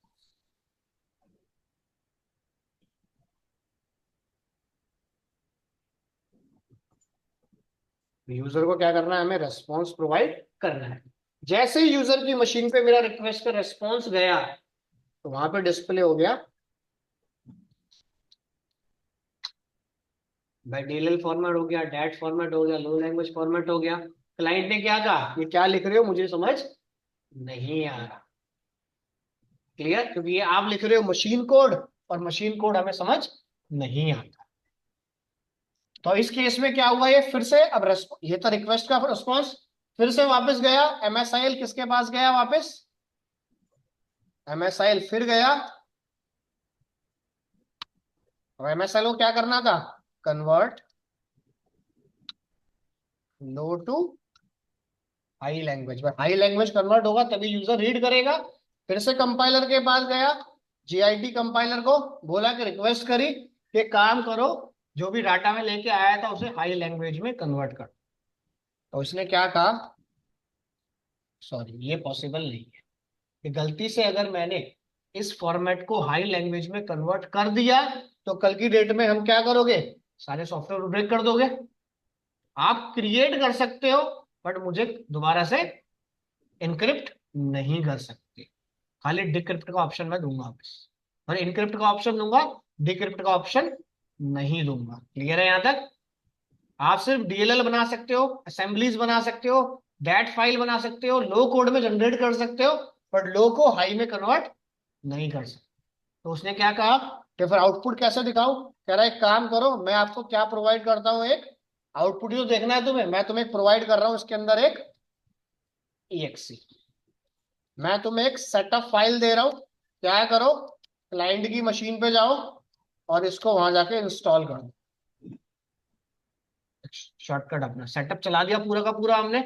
यूजर को क्या करना है, हमें रेस्पॉन्स प्रोवाइड करना है। जैसे ही यूजर की मशीन पे मेरा रिक्वेस्ट का रेस्पॉन्स गया, तो वहां पे डिस्प्ले हो गया भाई, DLL फॉर्मेट हो गया, डैट फॉर्मेट हो गया, लो लैंग्वेज फॉर्मेट हो गया। क्लाइंट ने क्या कहा, ये क्या लिख रहे हो, मुझे समझ नहीं आ रहा। क्लियर? क्योंकि ये आप लिख रहे हो मशीन कोड, और मशीन कोड हमें समझ नहीं आता। तो इस केस में क्या हुआ, ये फिर से अब ये तो रिक्वेस्ट का रिस्पॉन्स फिर से वापस गया, MSIL किसके पास गया वापस, MSIL फिर गया, और MSIL को क्या करना था, convert low to high language, में हाई लैंग्वेज कन्वर्ट होगा तभी यूजर रीड करेगा। फिर से कंपाइलर के पास गया, GIT कंपाइलर को बोला कि रिक्वेस्ट करी कि काम करो, जो भी डाटा में लेके आया था उसे हाई लैंग्वेज में कन्वर्ट कर। तो उसने क्या कहा, सॉरी ये पॉसिबल नहीं है, कि गलती से अगर मैंने इस फॉर्मेट को हाई लैंग्वेज में कन्वर्ट कर दिया, तो कल की डेट में हम क्या करोगे, सारे सॉफ्टवेयर ब्रेक कर दोगे। आप क्रिएट कर सकते हो, बट मुझे दोबारा से इनक्रिप्ट नहीं कर सकते, खाली डिक्रिप्ट का ऑप्शन मैं दूंगा बस, और इनक्रिप्ट का ऑप्शन दूंगा, डिक्रिप्ट का ऑप्शन नहीं दूंगा। क्लियर है यहां तक? आप सिर्फ DLL बना सकते हो, असेंबलीज बना सकते हो, डैट फाइल बना सकते हो, लो कोड में जनरेट कर सकते हो, बट लो को हाई में कन्वर्ट नहीं कर सकते। तो उसने क्या कहा कि फिर आउटपुट कैसे दिखाऊं, कह रहा है एक काम करो, मैं आपको क्या प्रोवाइड करता हूं, एक आउटपुट ही तो देखना है तुम्हें, मैं तुम्हें प्रोवाइड कर रहा हूं इसके अंदर एक EXE, मैं तुम्हें एक सेटअप फाइल दे रहा हूं, क्या करो, क्लाइंट की मशीन पे जाओ और इसको वहां जाके इंस्टॉल करो। शॉर्टकट अपना सेटअप चला दिया पूरा का पूरा हमने।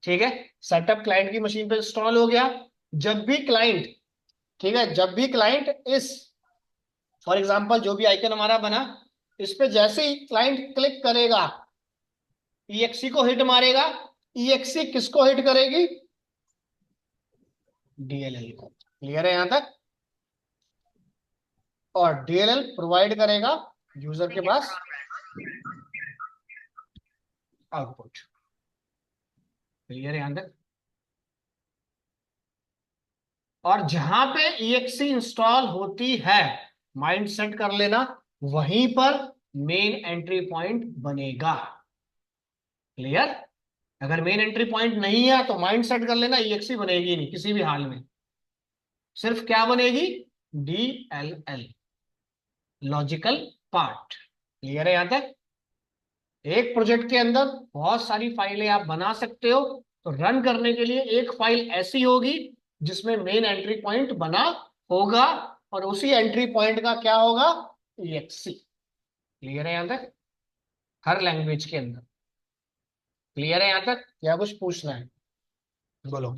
ठीक है, सेटअप क्लाइंट की मशीन पे इंस्टॉल हो गया। जब भी क्लाइंट, ठीक है, जब भी क्लाइंट इस, फॉर एग्जांपल जो भी आइकन हमारा बना, इस पे जैसे ही क्लाइंट क्लिक करेगा, EXE को हिट मारेगा, EXE किसको हिट करेगी, DLL को। क्लियर है यहां तक? और डीएलएल प्रोवाइड करेगा यूजर के पास आउटपुट। क्लियर है यहां तक? और जहां पे EXE इंस्टॉल होती है, माइंड सेट कर लेना, वहीं पर मेन एंट्री पॉइंट बनेगा। क्लियर? अगर मेन एंट्री पॉइंट नहीं है तो माइंड सेट कर लेना, EXE बनेगी नहीं किसी भी हाल में, सिर्फ क्या बनेगी? DLL, logical part. क्लियर है यहां तक? एक प्रोजेक्ट के अंदर बहुत सारी फाइलें आप बना सकते हो, तो रन करने के लिए एक फाइल ऐसी होगी जिसमें मेन एंट्री पॉइंट बना होगा, और उसी एंट्री पॉइंट का क्या होगा? EXE। क्लियर है यहां तक? हर लैंग्वेज के अंदर। क्लियर है यहां तक? या कुछ पूछना है? बोलो।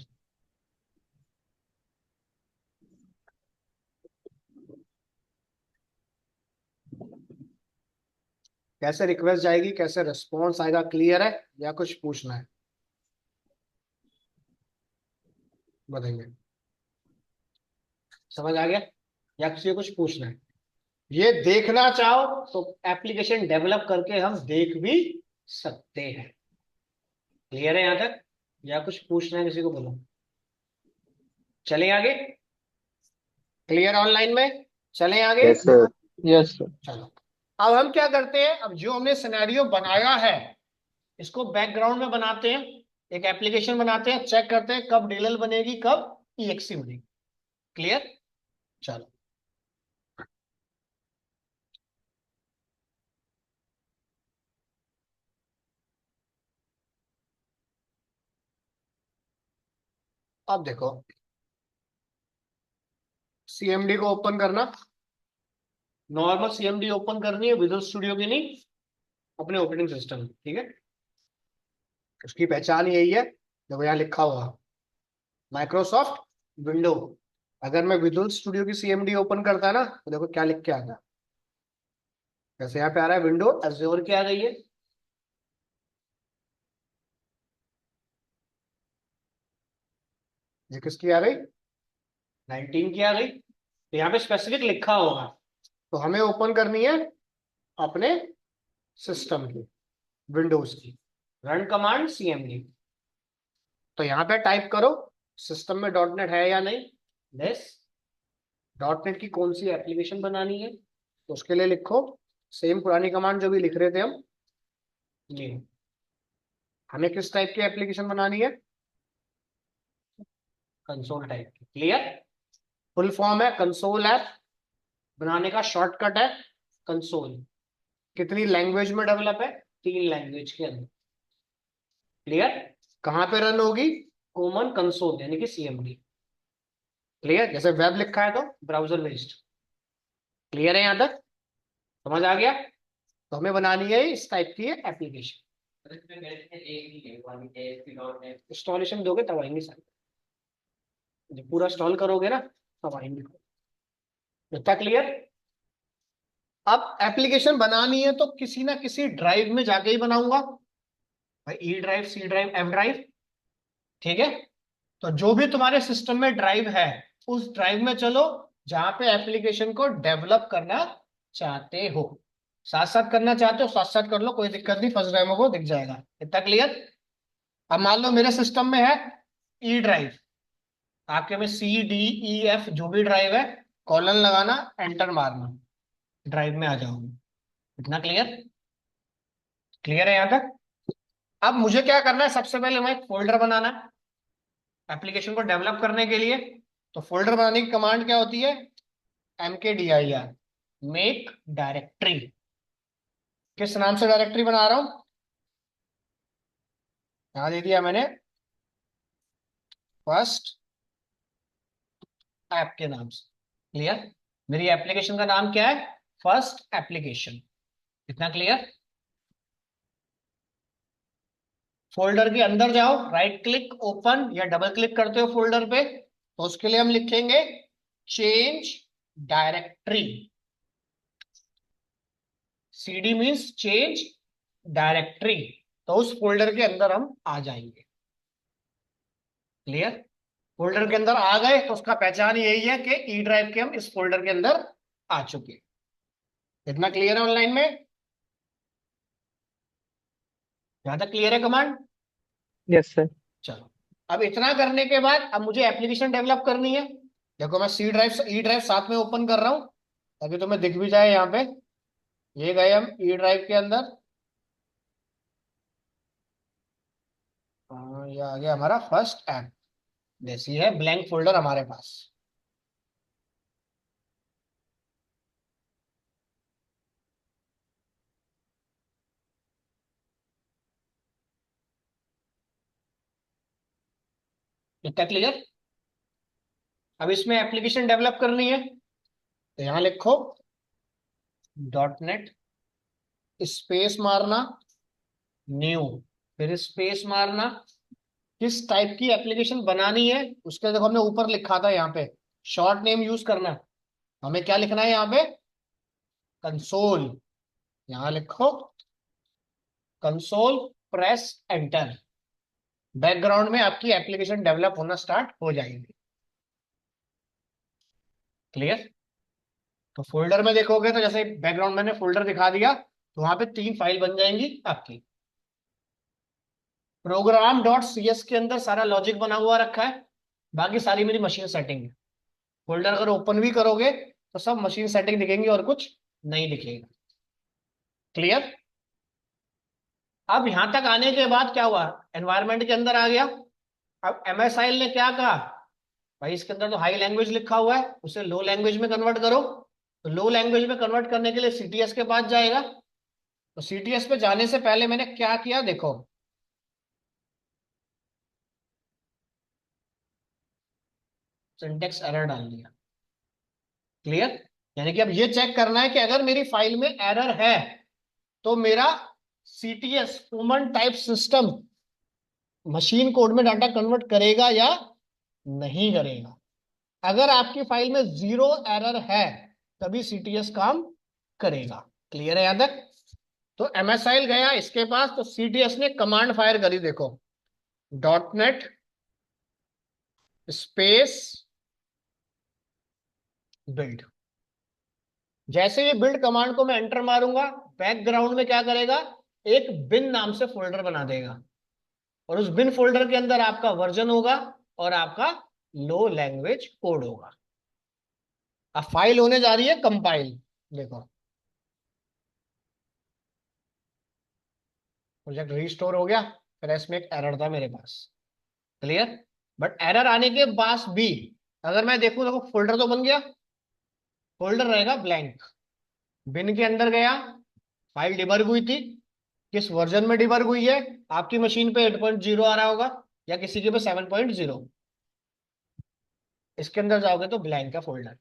कैसे रिक्वेस्ट जाएगी, कैसे रिस्पॉन्स आएगा? क्लियर है या कुछ पूछना है? बताइए। समझ आ गया या किसी को कुछ पूछना है? ये देखना चाहो तो एप्लीकेशन डेवलप करके हम देख भी सकते हैं। क्लियर है यहां तक? या कुछ पूछना है किसी को? बोलो। चलें आगे? क्लियर ऑनलाइन में? चलें आगे? Yes sir. Yes sir. चलो, अब हम क्या करते हैं, अब जो हमने सिनेरियो बनाया है इसको बैकग्राउंड में बनाते हैं, एक एप्लीकेशन बनाते हैं, चेक करते हैं कब डीएलएल बनेगी, कब EXE बनेगी। क्लियर? चलो, अब देखो, CMD को ओपन करना, नॉर्मल CMD ओपन करनी है, विजुअल स्टूडियो की नहीं, अपने ऑपरेटिंग सिस्टम। ठीक है? उसकी पहचान यही है, देखो यहाँ लिखा हुआ माइक्रोसॉफ्ट विंडो। अगर मैं विजुअल स्टूडियो की CMD ओपन करता है ना, तो देखो क्या लिख के आता है। जैसे यहाँ पे आ रहा है विंडो एज्योर की आ गई है, ये किसकी आ गई? 19 की आ गई। तो यहाँ पे स्पेसिफिक लिखा होगा, तो हमें ओपन करनी है अपने सिस्टम की, विंडोज की, रन कमांड CMD। तो यहाँ पे टाइप करो सिस्टम में .NET है या नहीं, यस। .NEट की कौन सी एप्लीकेशन बनानी है, तो उसके लिए लिखो सेम पुरानी कमांड जो भी लिख रहे थे हम, ये। हमें किस टाइप की एप्लीकेशन बनानी है? कंसोल टाइप की। क्लियर? फुल फॉर्म है कंसोल ऐप, बनाने का शॉर्टकट है कंसोल। कितनी लैंग्वेज में डेवलप है? 3 लैंग्वेज के अंदर। क्लियर? कहां पे रन होगी? कॉमन कंसोल यानी कि CMD। क्लियर? जैसे वेब लिखा है तो ब्राउजर बेस्ड। क्लियर है यहां तक? समझ आ गया? तो हमें बनानी है इस टाइप की एप्लीकेशन। इंस्टॉलेशन दोगे तब आएंगे सारे, जब पूरा इंस्टॉल करोगे ना तब आएंगे। इतना क्लियर? अब एप्लीकेशन बनानी है तो किसी ना किसी ड्राइव में जाके ही बनाऊंगा भाई, E drive, C drive, F drive. ठीक है? तो जो भी तुम्हारे सिस्टम में ड्राइव है, उस ड्राइव में चलो जहां पे एप्लीकेशन को डेवलप करना चाहते हो। साथ साथ करना चाहते हो, साथ साथ कर लो, कोई दिक्कत नहीं, फर्स्ट ड्राइव को दिख जाएगा। इतना क्लियर? अब मान लो मेरे सिस्टम में है E ड्राइव, आपके में C, D, E, F जो भी ड्राइव है, कॉलन लगाना, एंटर मारना, ड्राइव में आ जाओगे। इतना क्लियर? क्लियर है यहां तक? अब मुझे क्या करना है, सबसे पहले मैं एक फोल्डर बनाना है एप्लीकेशन को डेवलप करने के लिए। तो फोल्डर बनाने की कमांड क्या होती है? MKDIR, make directory. किस नाम से डायरेक्टरी बना रहा हूं? यहां दे दिया मैंने, फर्स्ट ऐप के नाम से। क्लियर? मेरी एप्लीकेशन का नाम क्या है? First application. इतना क्लियर? फोल्डर के अंदर जाओ, राइट क्लिक ओपन, या डबल क्लिक करते हो फोल्डर पे, तो उसके लिए हम लिखेंगे change directory. CD means change directory. तो उस फोल्डर के अंदर हम आ जाएंगे। क्लियर? फोल्डर के अंदर आ गए तो उसका पहचान यही है कि ई ड्राइव के हम इस फोल्डर के अंदर आ चुके हैं। इतना क्लियर है ऑनलाइन में? यहां तक क्लियर है कमांड? Yes sir. चलो, अब इतना करने के बाद अब मुझे एप्लीकेशन डेवलप करनी है। देखो मैं सी ड्राइव ई ड्राइव साथ में ओपन कर रहा हूं ताकि तुम्हें दिख भी जाए यहाँ पे। ये गए हम ई ड्राइव के अंदर। ये आ गया हमारा फर्स्ट ऐप। जैसी है ब्लैंक फोल्डर हमारे पास। इतना क्लियर? अब इसमें एप्लीकेशन डेवलप करनी है तो यहां लिखो .NET स्पेस मारना न्यू, फिर स्पेस मारना। किस टाइप की एप्लीकेशन बनानी है उसके देखो हमने ऊपर लिखा था यहाँ पे शॉर्ट नेम यूज करना है। हमें क्या लिखना है यहाँ पे? कंसोल। यहाँ लिखो कंसोल, प्रेस एंटर। बैकग्राउंड में आपकी एप्लीकेशन डेवलप होना स्टार्ट हो जाएगी। क्लियर? तो फोल्डर में देखोगे तो जैसे बैकग्राउंड मैंने फोल्डर दिखा दिया तो वहां पे 3 फाइल बन जाएंगी आपकी। प्रोग्राम डॉट सी एस के अंदर सारा लॉजिक बना हुआ रखा है, बाकी सारी मेरी मशीन सेटिंग है। फोल्डर अगर ओपन भी करोगे तो सब मशीन सेटिंग दिखेंगी और कुछ नहीं दिखेगा। क्लियर? अब यहां तक आने के बाद क्या हुआ? एनवायरमेंट के अंदर आ गया। अब MSIL ने क्या कहा? भाई इसके अंदर तो हाई लैंग्वेज लिखा हुआ है, उसे लो लैंग्वेज में कन्वर्ट करो। तो लो लैंग्वेज में कन्वर्ट करने के लिए CTS के पास जाएगा। तो CTS पे जाने से पहले मैंने क्या किया देखो, सिंटेक्स एरर डाल दिया। क्लियर? यानी कि अब ये चेक करना है कि अगर मेरी फाइल में एरर है तो मेरा CTS common type system machine code में डाटा कन्वर्ट करेगा या नहीं करेगा। अगर आपकी फाइल में 0 एरर है तभी CTS काम करेगा। क्लियर है यहां तक? तो MSIL गया इसके पास तो CTS ने कमांड फायर करी देखो, .NET स्पेस बिल्ड। जैसे ये बिल्ड कमांड को मैं एंटर मारूंगा बैकग्राउंड में क्या करेगा? एक बिन नाम से फोल्डर बना देगा और उस बिन फोल्डर के अंदर आपका वर्जन होगा और आपका लो लैंग्वेज कोड होगा। अब फाइल होने जा रही है कंपाइल। देखो प्रोजेक्ट रीस्टोर हो गया, फिर इसमें एक एरर था मेरे पास। क्लियर? बट एरर आने के बाद भी अगर मैं देखूं देखो फोल्डर तो बन गया, फोल्डर रहेगा ब्लैंक। बिन के अंदर गया, फाइल डिबग हुई थी, किस वर्जन में डिबग हुई है? आपकी मशीन पे 8.0 आ रहा होगा या किसी के पे 7.0। इसके अंदर जाओगे तो ब्लैंक है फोल्डर।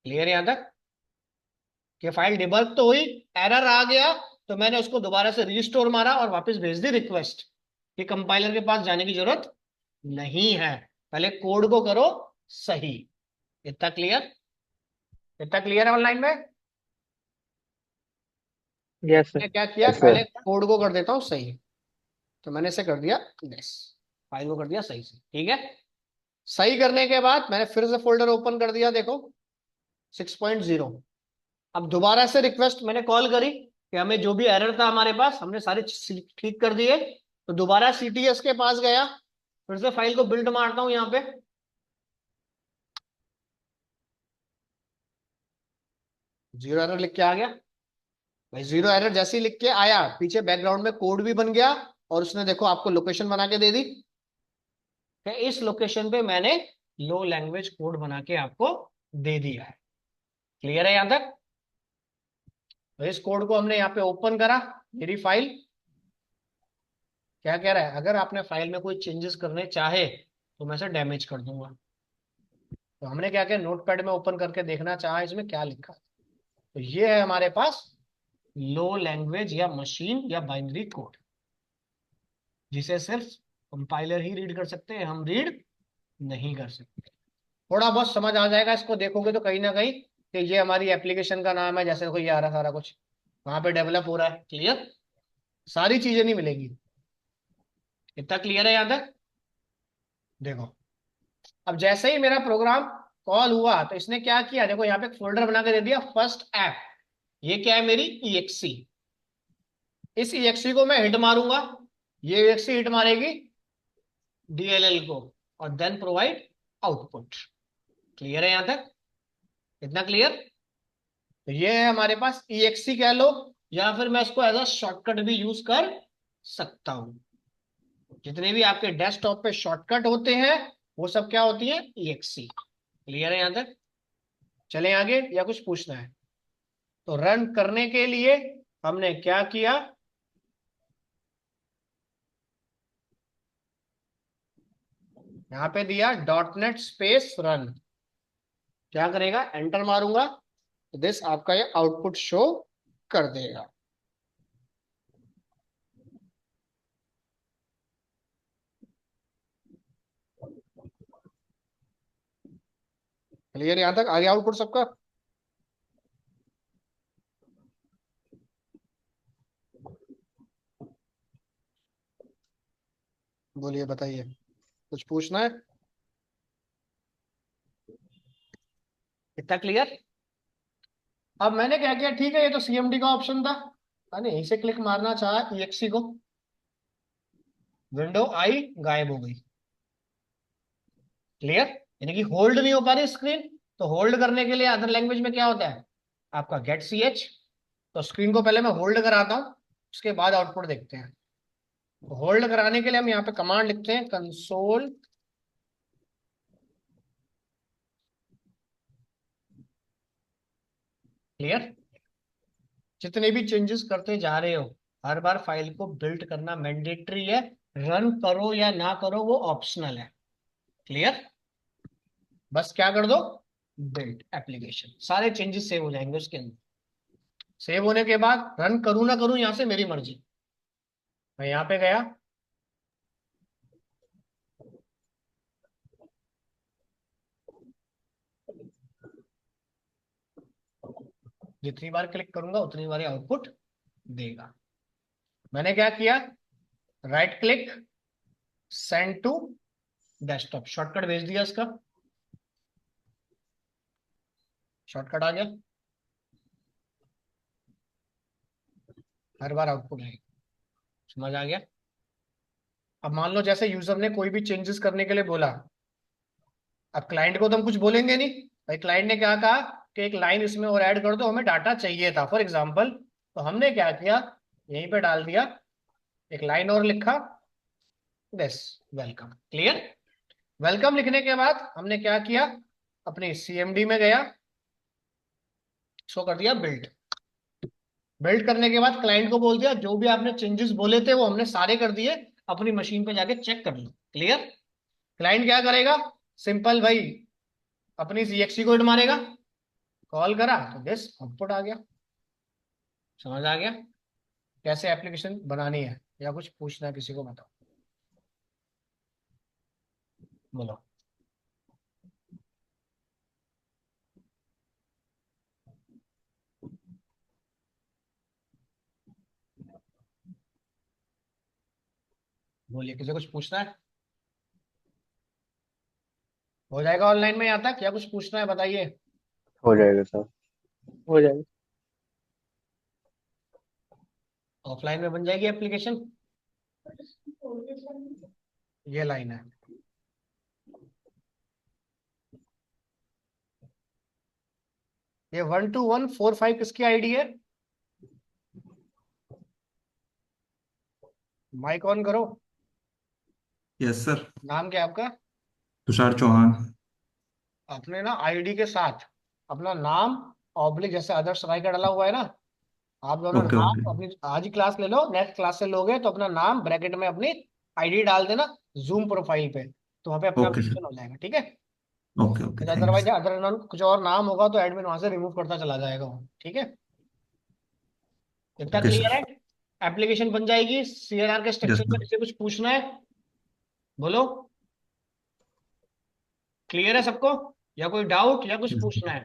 क्लियर यहां तक? कि फाइल डिबग तो हुई, एरर आ गया तो मैंने उसको दोबारा से रीस्टोर मारा और वापस भेज दी रिक्वेस्ट कि कंपाइलर के पास जाने की जरूरत नहीं है, पहले कोड को करो सही। इतना क्लियर? इतना क्लियर है ऑनलाइन में? Yes sir. मैंने क्या किया, यस पहले सर। कोड को कर देता हूं सही। तो मैंने इसे कर दिया यस, फाइल को कर दिया सही से। ठीक है? सही करने के बाद मैंने फिर से फोल्डर ओपन कर दिया देखो 6.0। अब दोबारा से रिक्वेस्ट मैंने कॉल करी कि हमें जो भी एरर था हमारे पास हमने सारे ठीक कर दिए। तो दोबारा CTS के पास गया, फिर से फाइल को बिल्ड मारता हूं यहाँ पे। जीरो एरर लिख के आ गया। भाई जीरो एरर जैसे ही लिख के आया पीछे बैकग्राउंड में कोड भी बन गया और उसने देखो आपको लोकेशन बना के दे दी कि इस लोकेशन पे मैंने लो लैंग्वेज कोड बना के आपको दे दिया है। क्लियर है यहां तक? तो इस कोड को हमने यहाँ पे ओपन करा, मेरी फाइल। क्या कह रहा है? अगर आपने फाइल में कोई चेंजेस करने चाहे तो मैं इसे डैमेज कर दूंगा। तो हमने क्या किया, नोटपैड में ओपन करके देखना चाहा इसमें क्या लिखा है। तो ये है हमारे पास लो लैंग्वेज या मशीन या बाइनरी कोड, जिसे सिर्फ कंपाइलर ही रीड कर सकते हैं, हम रीड नहीं कर सकते। थोड़ा बहुत समझ आ जाएगा इसको देखोगे तो कहीं ना कहीं कि ये हमारी एप्लीकेशन का नाम है, जैसे कोई आ रहा सारा कुछ वहां पे डेवलप हो रहा है। क्लियर? सारी चीजें नहीं मिलेंगी। इतना क्लियर है यहां तक? देखो अब जैसे ही मेरा प्रोग्राम कॉल हुआ तो इसने क्या किया, देखो यहाँ पे एक फोल्डर बना के दे दिया फर्स्ट ऐप। ये क्या है, मेरी EXE। इस EXE को मैं हिट मारूंगा, ये EXE हिट मारेगी DLL को, और देन प्रोवाइड आउटपुट। क्लियर है यहां तक? इतना क्लियर? तो ये है हमारे पास EXE कह लो, या फिर मैं इसको एज अ शॉर्टकट भी यूज कर सकता हूं। जितने भी आपके डेस्कटॉप पे शॉर्टकट होते हैं वो सब क्या होती है, EXE। क्लियर है यहां तक? चलें आगे, या कुछ पूछना है? तो रन करने के लिए हमने क्या किया, यहां पे दिया .NET स्पेस रन। क्या करेगा, एंटर मारूंगा तो दिस आपका ये आउटपुट शो कर देगा। क्लियर यहां तक? आगे आउटपुट सबका? बोलिए, बताइए, कुछ पूछना है? इतना क्लियर? अब मैंने क्या किया, ठीक है ये तो CMD का ऑप्शन था, मैंने यहीं से क्लिक मारना चाहा EXE को, विंडो आई, गायब हो गई। क्लियर? यानी कि होल्ड नहीं हो पा रही स्क्रीन। तो होल्ड करने के लिए अदर लैंग्वेज में क्या होता है, आपका गेट CH। तो स्क्रीन को पहले मैं होल्ड कराता हूं, उसके बाद आउटपुट देखते हैं। तो होल्ड कराने के लिए हम यहाँ पे कमांड लिखते हैं, कंसोल क्लियर। जितने भी चेंजेस करते जा रहे हो, हर बार फाइल को बिल्ड करना मैंडेटरी है। रन करो या ना करो वो ऑप्शनल है। क्लियर? बस क्या कर दो, बिल्ड एप्लीकेशन, सारे चेंजेस सेव हो जाएंगे उसके अंदर। सेव होने के बाद रन करूं ना करूं, यहां से मेरी मर्जी। मैं यहां पे गया, जितनी बार क्लिक करूंगा उतनी बार आउटपुट देगा। मैंने क्या किया, right click, send to desktop, shortcut भेज दिया इसका, शॉर्टकट आ गया, हर बार आउटपुट आएगा। समझ आ गया? अब मान लो जैसे यूजर ने कोई भी चेंजेस करने के लिए बोला, अब क्लाइंट को तो हम कुछ बोलेंगे नहीं, भाई क्लाइंट ने क्या कहा कि एक लाइन इसमें और ऐड कर दो, हमें डाटा चाहिए था फॉर एग्जांपल। तो हमने क्या किया, यहीं पे डाल दिया, एक लाइन और लिखा, बस वेलकम। क्लियर? वेलकम लिखने के बाद हमने क्या किया, अपनी CMD में गया, शो कर दिया बिल्ड। बिल्ड करने के बाद क्लाइंट को बोल दिया जो भी आपने चेंजेस बोले थे वो हमने सारे कर दिए, अपनी मशीन पे जाके चेक कर लो। क्लियर? क्लाइंट क्या करेगा, सिंपल भाई, अपनी EXE को हिट मारेगा, कॉल करा तो दिस आउटपुट आ गया। समझ आ गया कैसे एप्लीकेशन बनानी है? या कुछ पूछना है किसी को, बताओ, बोलो। बोलिए, किसी को कुछ पूछना है? हो जाएगा ऑनलाइन में यहाँ तक, या कुछ पूछना है बताइए? हो जाएगा सर। हो जाएगा। ऑफलाइन में बन जाएगी एप्लीकेशन। ये लाइन है, ये 12145 किसकी आईडी है? माइक ऑन करो। Yes sir. नाम क्या है आपका? तुषार चौहान। अपने ना आईडी के साथ अपना नाम, ऑब्लिक जैसे आदर्श राय का डला हुआ है ना, आप दोनों ओके ओके। नाम अपनी आज ही क्लास ले लो, नेक्स्ट क्लास से लोगे तो अपना नाम ब्रैकेट में अपनी आईडी डाल देना जूम प्रोफाइल पे, तो वहां पे अपना ओके सर। एप्लीकेशन हो जाएगा। ठीक है? Okay okay, thank you otherwise sir. Other कुछ और नाम होगा तो एडमिन वहां से रिमूव करता चला जाएगा वो। ठीक है? इतना ओके क्लियर सर। है? एप्लीकेशन बन जाएगी। CLR के यस स्ट्रक्चर में सर। किसी कुछ पूछना है, बोलो। क्लियर है सबको, या कोई डाउट या कुछ यस पूछना है?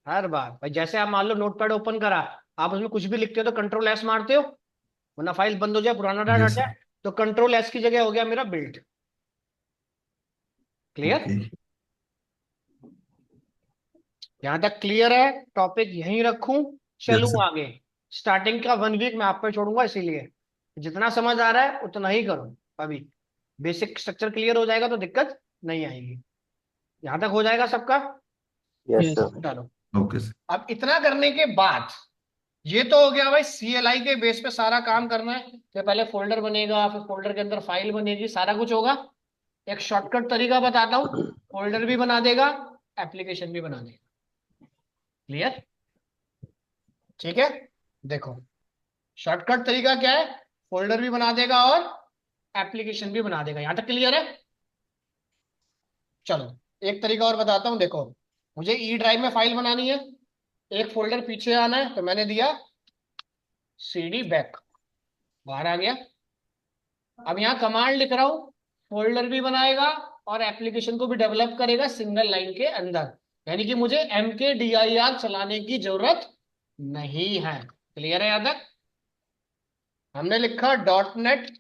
हर बार भाई, जैसे आप मान लो नोटपैड ओपन करा, आप उसमें कुछ भी लिखते हो तो Ctrl S मारते हो, वरना फाइल बंद हो जाए, पुराना डाटा हट यस सर। जाए। तो कंट्रोल एस की जगह हो गया मेरा बिल्ट। क्लियर? ओके यहां तक क्लियर है? टॉपिक यहीं रखूं, यस चलूं सर आगे? स्टार्टिंग का 1 वीक मैं आप पे छोड़ूंगा, इसीलिए जितना समझ आ रहा है उतना ही करो अभी। बेसिक स्ट्रक्चर क्लियर हो जाएगा तो दिक्कत नहीं आएगी। यहां तक हो जाएगा सबका? Yes Yes. सर। चलो, ओके सर अब इतना करने के बाद ये तो हो गया भाई, सीएलआई के बेस पे सारा काम करना है। तो पहले फोल्डर बनेगा, फिर फोल्डर के अंदर फाइल बनेगी, सारा कुछ होगा। एक शॉर्टकट तरीका बताता हूँ, फोल्डर भी बना देगा, एप्लीकेशन भी बना देगा। क्लियर? ठीक है, देखो शॉर्टकट तरीका क्या है, फोल्डर भी बना देगा और एप्लीकेशन भी बना देगा। यहां तक क्लियर है? चलो एक तरीका और बताता हूं, देखो मुझे ई ड्राइव में फाइल बनानी है, एक फोल्डर पीछे आना है, तो मैंने दिया सीडी बैक, बाहर आ गया। अब यहाँ कमांड लिख रहा हूं, फोल्डर भी बनाएगा और एप्लीकेशन को भी डेवलप करेगा सिंगल लाइन के अंदर, यानी कि मुझे mkdir चलाने की जरूरत नहीं है। क्लियर है? याद है? हमने लिखा .NET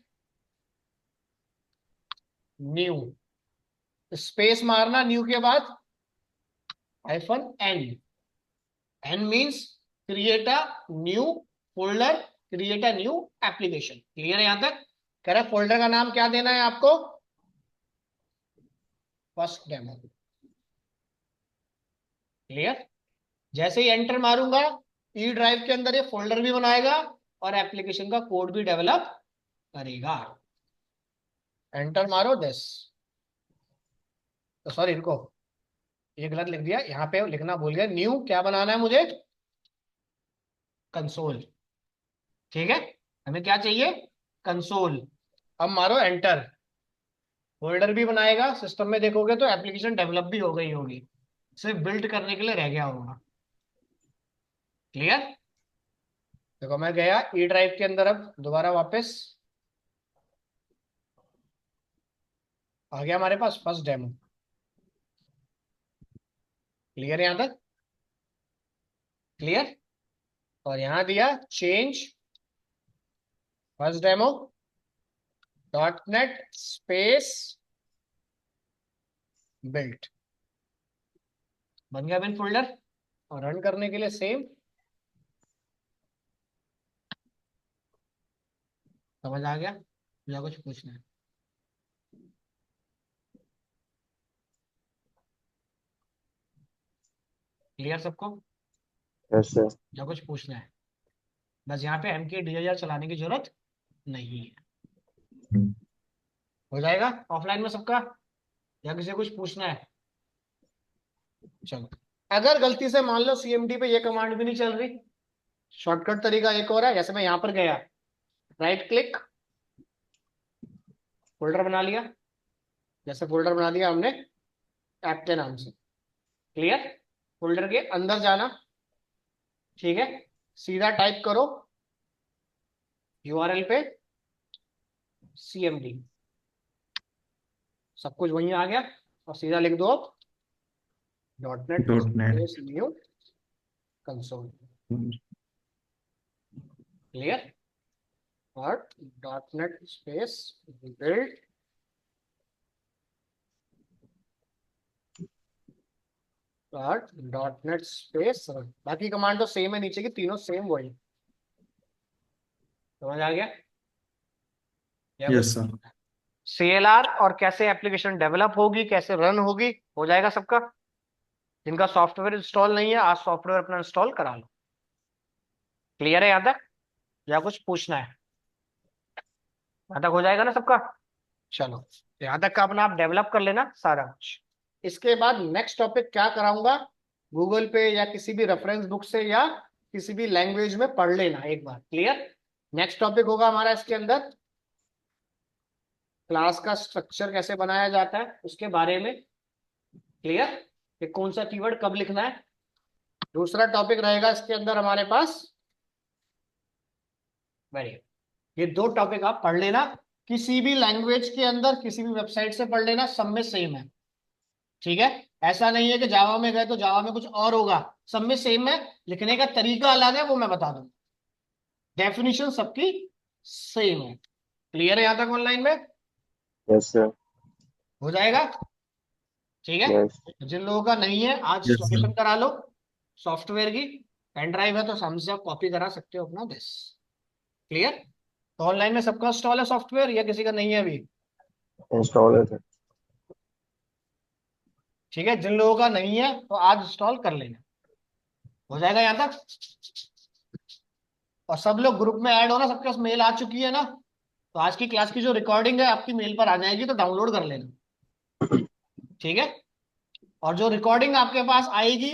न्यू, स्पेस मारना न्यू के बाद, -n, n means create a new folder, create a new application. Clear है? यहां तक कह रहा है फोल्डर का नाम क्या देना है आपको? First demo. क्लियर? जैसे ही एंटर मारूंगा, ई ड्राइव के अंदर ये फोल्डर भी बनाएगा और एप्लीकेशन का कोड भी डेवलप करेगा। एंटर मारो दिस, तो सॉरी रुको, ये गलत लिख दिया, यहाँ पे लिखना भूल गया। न्यू क्या बनाना है मुझे? कंसोल। ठीक है, हमें क्या चाहिए? कंसोल। अब मारो एंटर, फोल्डर भी बनाएगा, सिस्टम में देखोगे तो एप्लीकेशन डेवलप भी हो गई होगी, सिर्फ बिल्ड करने के लिए रह गया होगा। क्लियर? देखो मैं गया ई ड्राइव के अंदर, अब दोबारा वापस आ गया हमारे पास फर्स्ट डेमो। क्लियर है? यहां तक क्लियर? और यहां दिया change first demo .NET space built, बन गया बिन फोल्डर। और रन करने के लिए सेम। समझ आ गया या कुछ पूछना है? क्लियर सबको यस सर। या कुछ पूछना है? बस यहाँ पे mkdir चलाने की जरूरत नहीं है। हो जाएगा ऑफलाइन में सबका, या किसी को कुछ पूछना है? चलो, अगर गलती से मान लो सीएमडी पे ये कमांड भी नहीं चल रही, शॉर्टकट तरीका एक और है। जैसे मैं यहां पर गया, राइट क्लिक, फोल्डर बना लिया, जैसे फोल्डर बना दिया हमने ऐप के नाम से। क्लियर? फोल्डर के अंदर जाना, ठीक है, सीधा टाइप करो यूआरएल पे सीएमडी, सब कुछ वहीं आ गया। और सीधा लिख दो अब .NET dot net space new console. Clear? और .NET स्पेस बिल्ड और .NEट स्पेस रन। बाकी कमांड तो सेम है, नीचे की तीनों सेम वही। समझ आ गया? यस सर CLR और कैसे एप्लीकेशन डेवलप होगी, कैसे रन होगी, हो जाएगा सबका। जिनका सॉफ्टवेयर इंस्टॉल नहीं है, आज सॉफ्टवेयर अपना इंस्टॉल करा लो। क्लियर है यहां तक या कुछ पूछना है? यहां तक हो जाएगा ना सबका? चलो, यहां तक का अपना आप डेवलप कर लेना सारा कुछ। इसके बाद नेक्स्ट टॉपिक क्या कराऊंगा, गूगल पे या किसी भी रेफरेंस बुक से या किसी भी लैंग्वेज में पढ़ लेना एक बार। क्लियर? नेक्स्ट टॉपिक होगा हमारा इसके अंदर क्लास का स्ट्रक्चर कैसे बनाया जाता है उसके बारे में। क्लियर? कि कौन सा कीवर्ड कब लिखना है। दूसरा टॉपिक रहेगा इसके अंदर हमारे पास, वेरी, ये दो टॉपिक आप पढ़ लेना, किसी भी लैंग्वेज के अंदर किसी भी वेबसाइट से पढ़ लेना, सब में सेम है। ठीक है? ऐसा नहीं है कि जावा में गए तो जावा में कुछ और होगा, सब में सेम है, लिखने का तरीका अलग है, वो मैं बता दूं। डेफिनेशन सबकी सेम है। क्लियर है यहाँ तक ऑनलाइन में? Yes sir. हो जाएगा, ठीक है। यस। जिन लोगों का नहीं है आज Yes, sir. सॉल्यूशन करा लो सॉफ्टवेयर की, पेन ड्राइव है तो सामने से आप कॉपी करा सकते हो अपना बस। क्लियर? तो ऑनलाइन में सबका इंस्टॉल है सॉफ्टवेयर या किसी का नहीं है अभी? इंस्टॉल है सर। ठीक है, जिन लोगों का नहीं है तो आज इंस्टॉल कर लेना। हो जाएगा यहाँ तक? और सब लोग ग्रुप में ऐड हो ना, सबके पास मेल आ चुकी है ना? तो आज की क्लास की जो रिकॉर्डिंग है आपकी मेल पर आ जाएगी, तो डाउनलोड कर लेना, ठीक है। और जो रिकॉर्डिंग आपके पास आएगी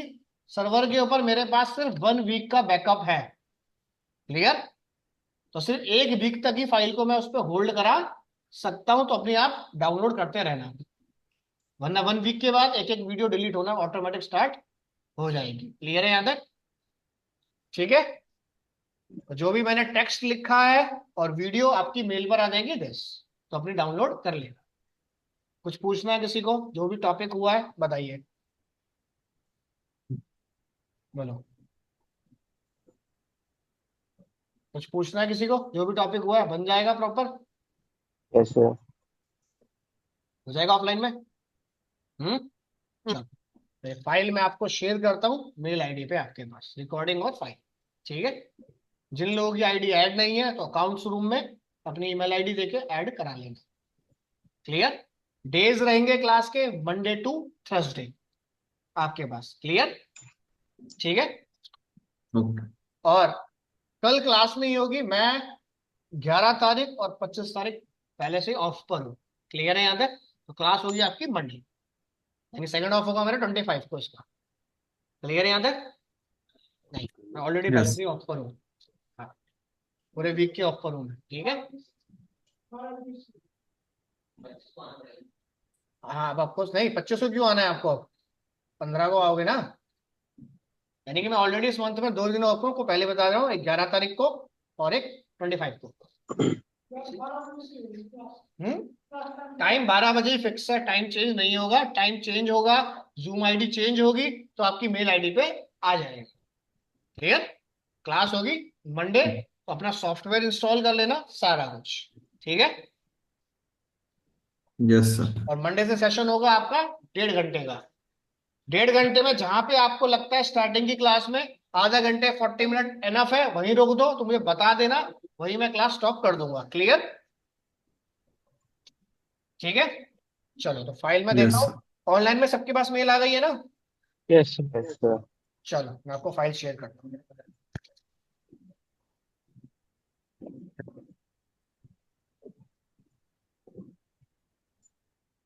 सर्वर के ऊपर, मेरे पास सिर्फ 1 वीक का बैकअप है। क्लियर? तो सिर्फ 1 वीक तक ही फाइल को मैं उस पर होल्ड करा सकता हूं, तो अपने आप डाउनलोड करते रहना, वरना 1 वीक के बाद एक एक वीडियो डिलीट होना ऑटोमेटिक स्टार्ट हो जाएगी। क्लियर है यहाँ तक? ठीक है। तो जो भी मैंने टेक्स्ट लिखा है और वीडियो आपकी मेल पर आ जाएगी बस, तो अपनी डाउनलोड कर लेना। कुछ पूछना है किसी को? जो भी टॉपिक हुआ है बताइए, बोलो। कुछ पूछना है किसी को? जो भी टॉपिक हुआ है बन जाएगा प्रॉपर? Yes sir. हो जाएगा ऑफलाइन में? चलो, फाइल मैं आपको शेयर करता हूँ मेल आईडी पे, आपके पास रिकॉर्डिंग और फाइल, ठीक है। जिन लोगों की आईडी ऐड नहीं है तो अकाउंट्स रूम में अपनी ईमेल आईडी देके ऐड करा लेना। क्लियर? डेज रहेंगे क्लास के मंडे टू थर्सडे आपके पास। क्लियर? ठीक है। Okay. और कल क्लास नहीं होगी, मैं 11 तारीख और 25 तारीख पहले से ऑफ पर हूँ। क्लियर है यहाँ तक? तो क्लास होगी आपकी मंडे, यानी सेकंड ऑफ होगा मेरा 25 को इसका। क्लियर है यहाँ तक? नहीं, मैं ऑलरेडी पहले Yes. से ऑफ पर हूँ। हाँ, पूरे वीक के ऑफ पर हूँ मैं, ठीक है। हाँ, अब आपको नहीं 25 को क्यों आना है आपको? 15 को आओगे ना? यानी कि मैं ऑलरेडी इस मंथ में 2 दिन ऑफ हूँ, को पहले बता रहा हूँ, एक 11 तारीख को और एक 25 को। टाइम 12 बजे ही फिक्स है, टाइम चेंज नहीं होगा। टाइम चेंज होगा, जूम आईडी चेंज होगी तो आपकी मेल आईडी पे आ जाएगा। क्लियर? क्लास होगी मंडे, तो अपना सॉफ्टवेयर इंस्टॉल कर लेना सारा कुछ, ठीक है। Yes, sir. और मंडे से सेशन होगा आपका 1.5 घंटे का। 1.5 घंटे में जहां पे आपको लगता है स्टार्टिंग की क्लास में आधा घंटे 40 मिनट एनफ है, वहीं रोक दो, तो मुझे बता देना, वहीं मैं क्लास स्टॉप कर दूंगा। क्लियर? ठीक है। चलो, तो फाइल में देता Yes, हूँ। sir. ऑनलाइन में सबके पास मेल आ गई है ना? Yes, sir. Yes sir. चलो, मैं आपको फाइल शेयर करता हूँ।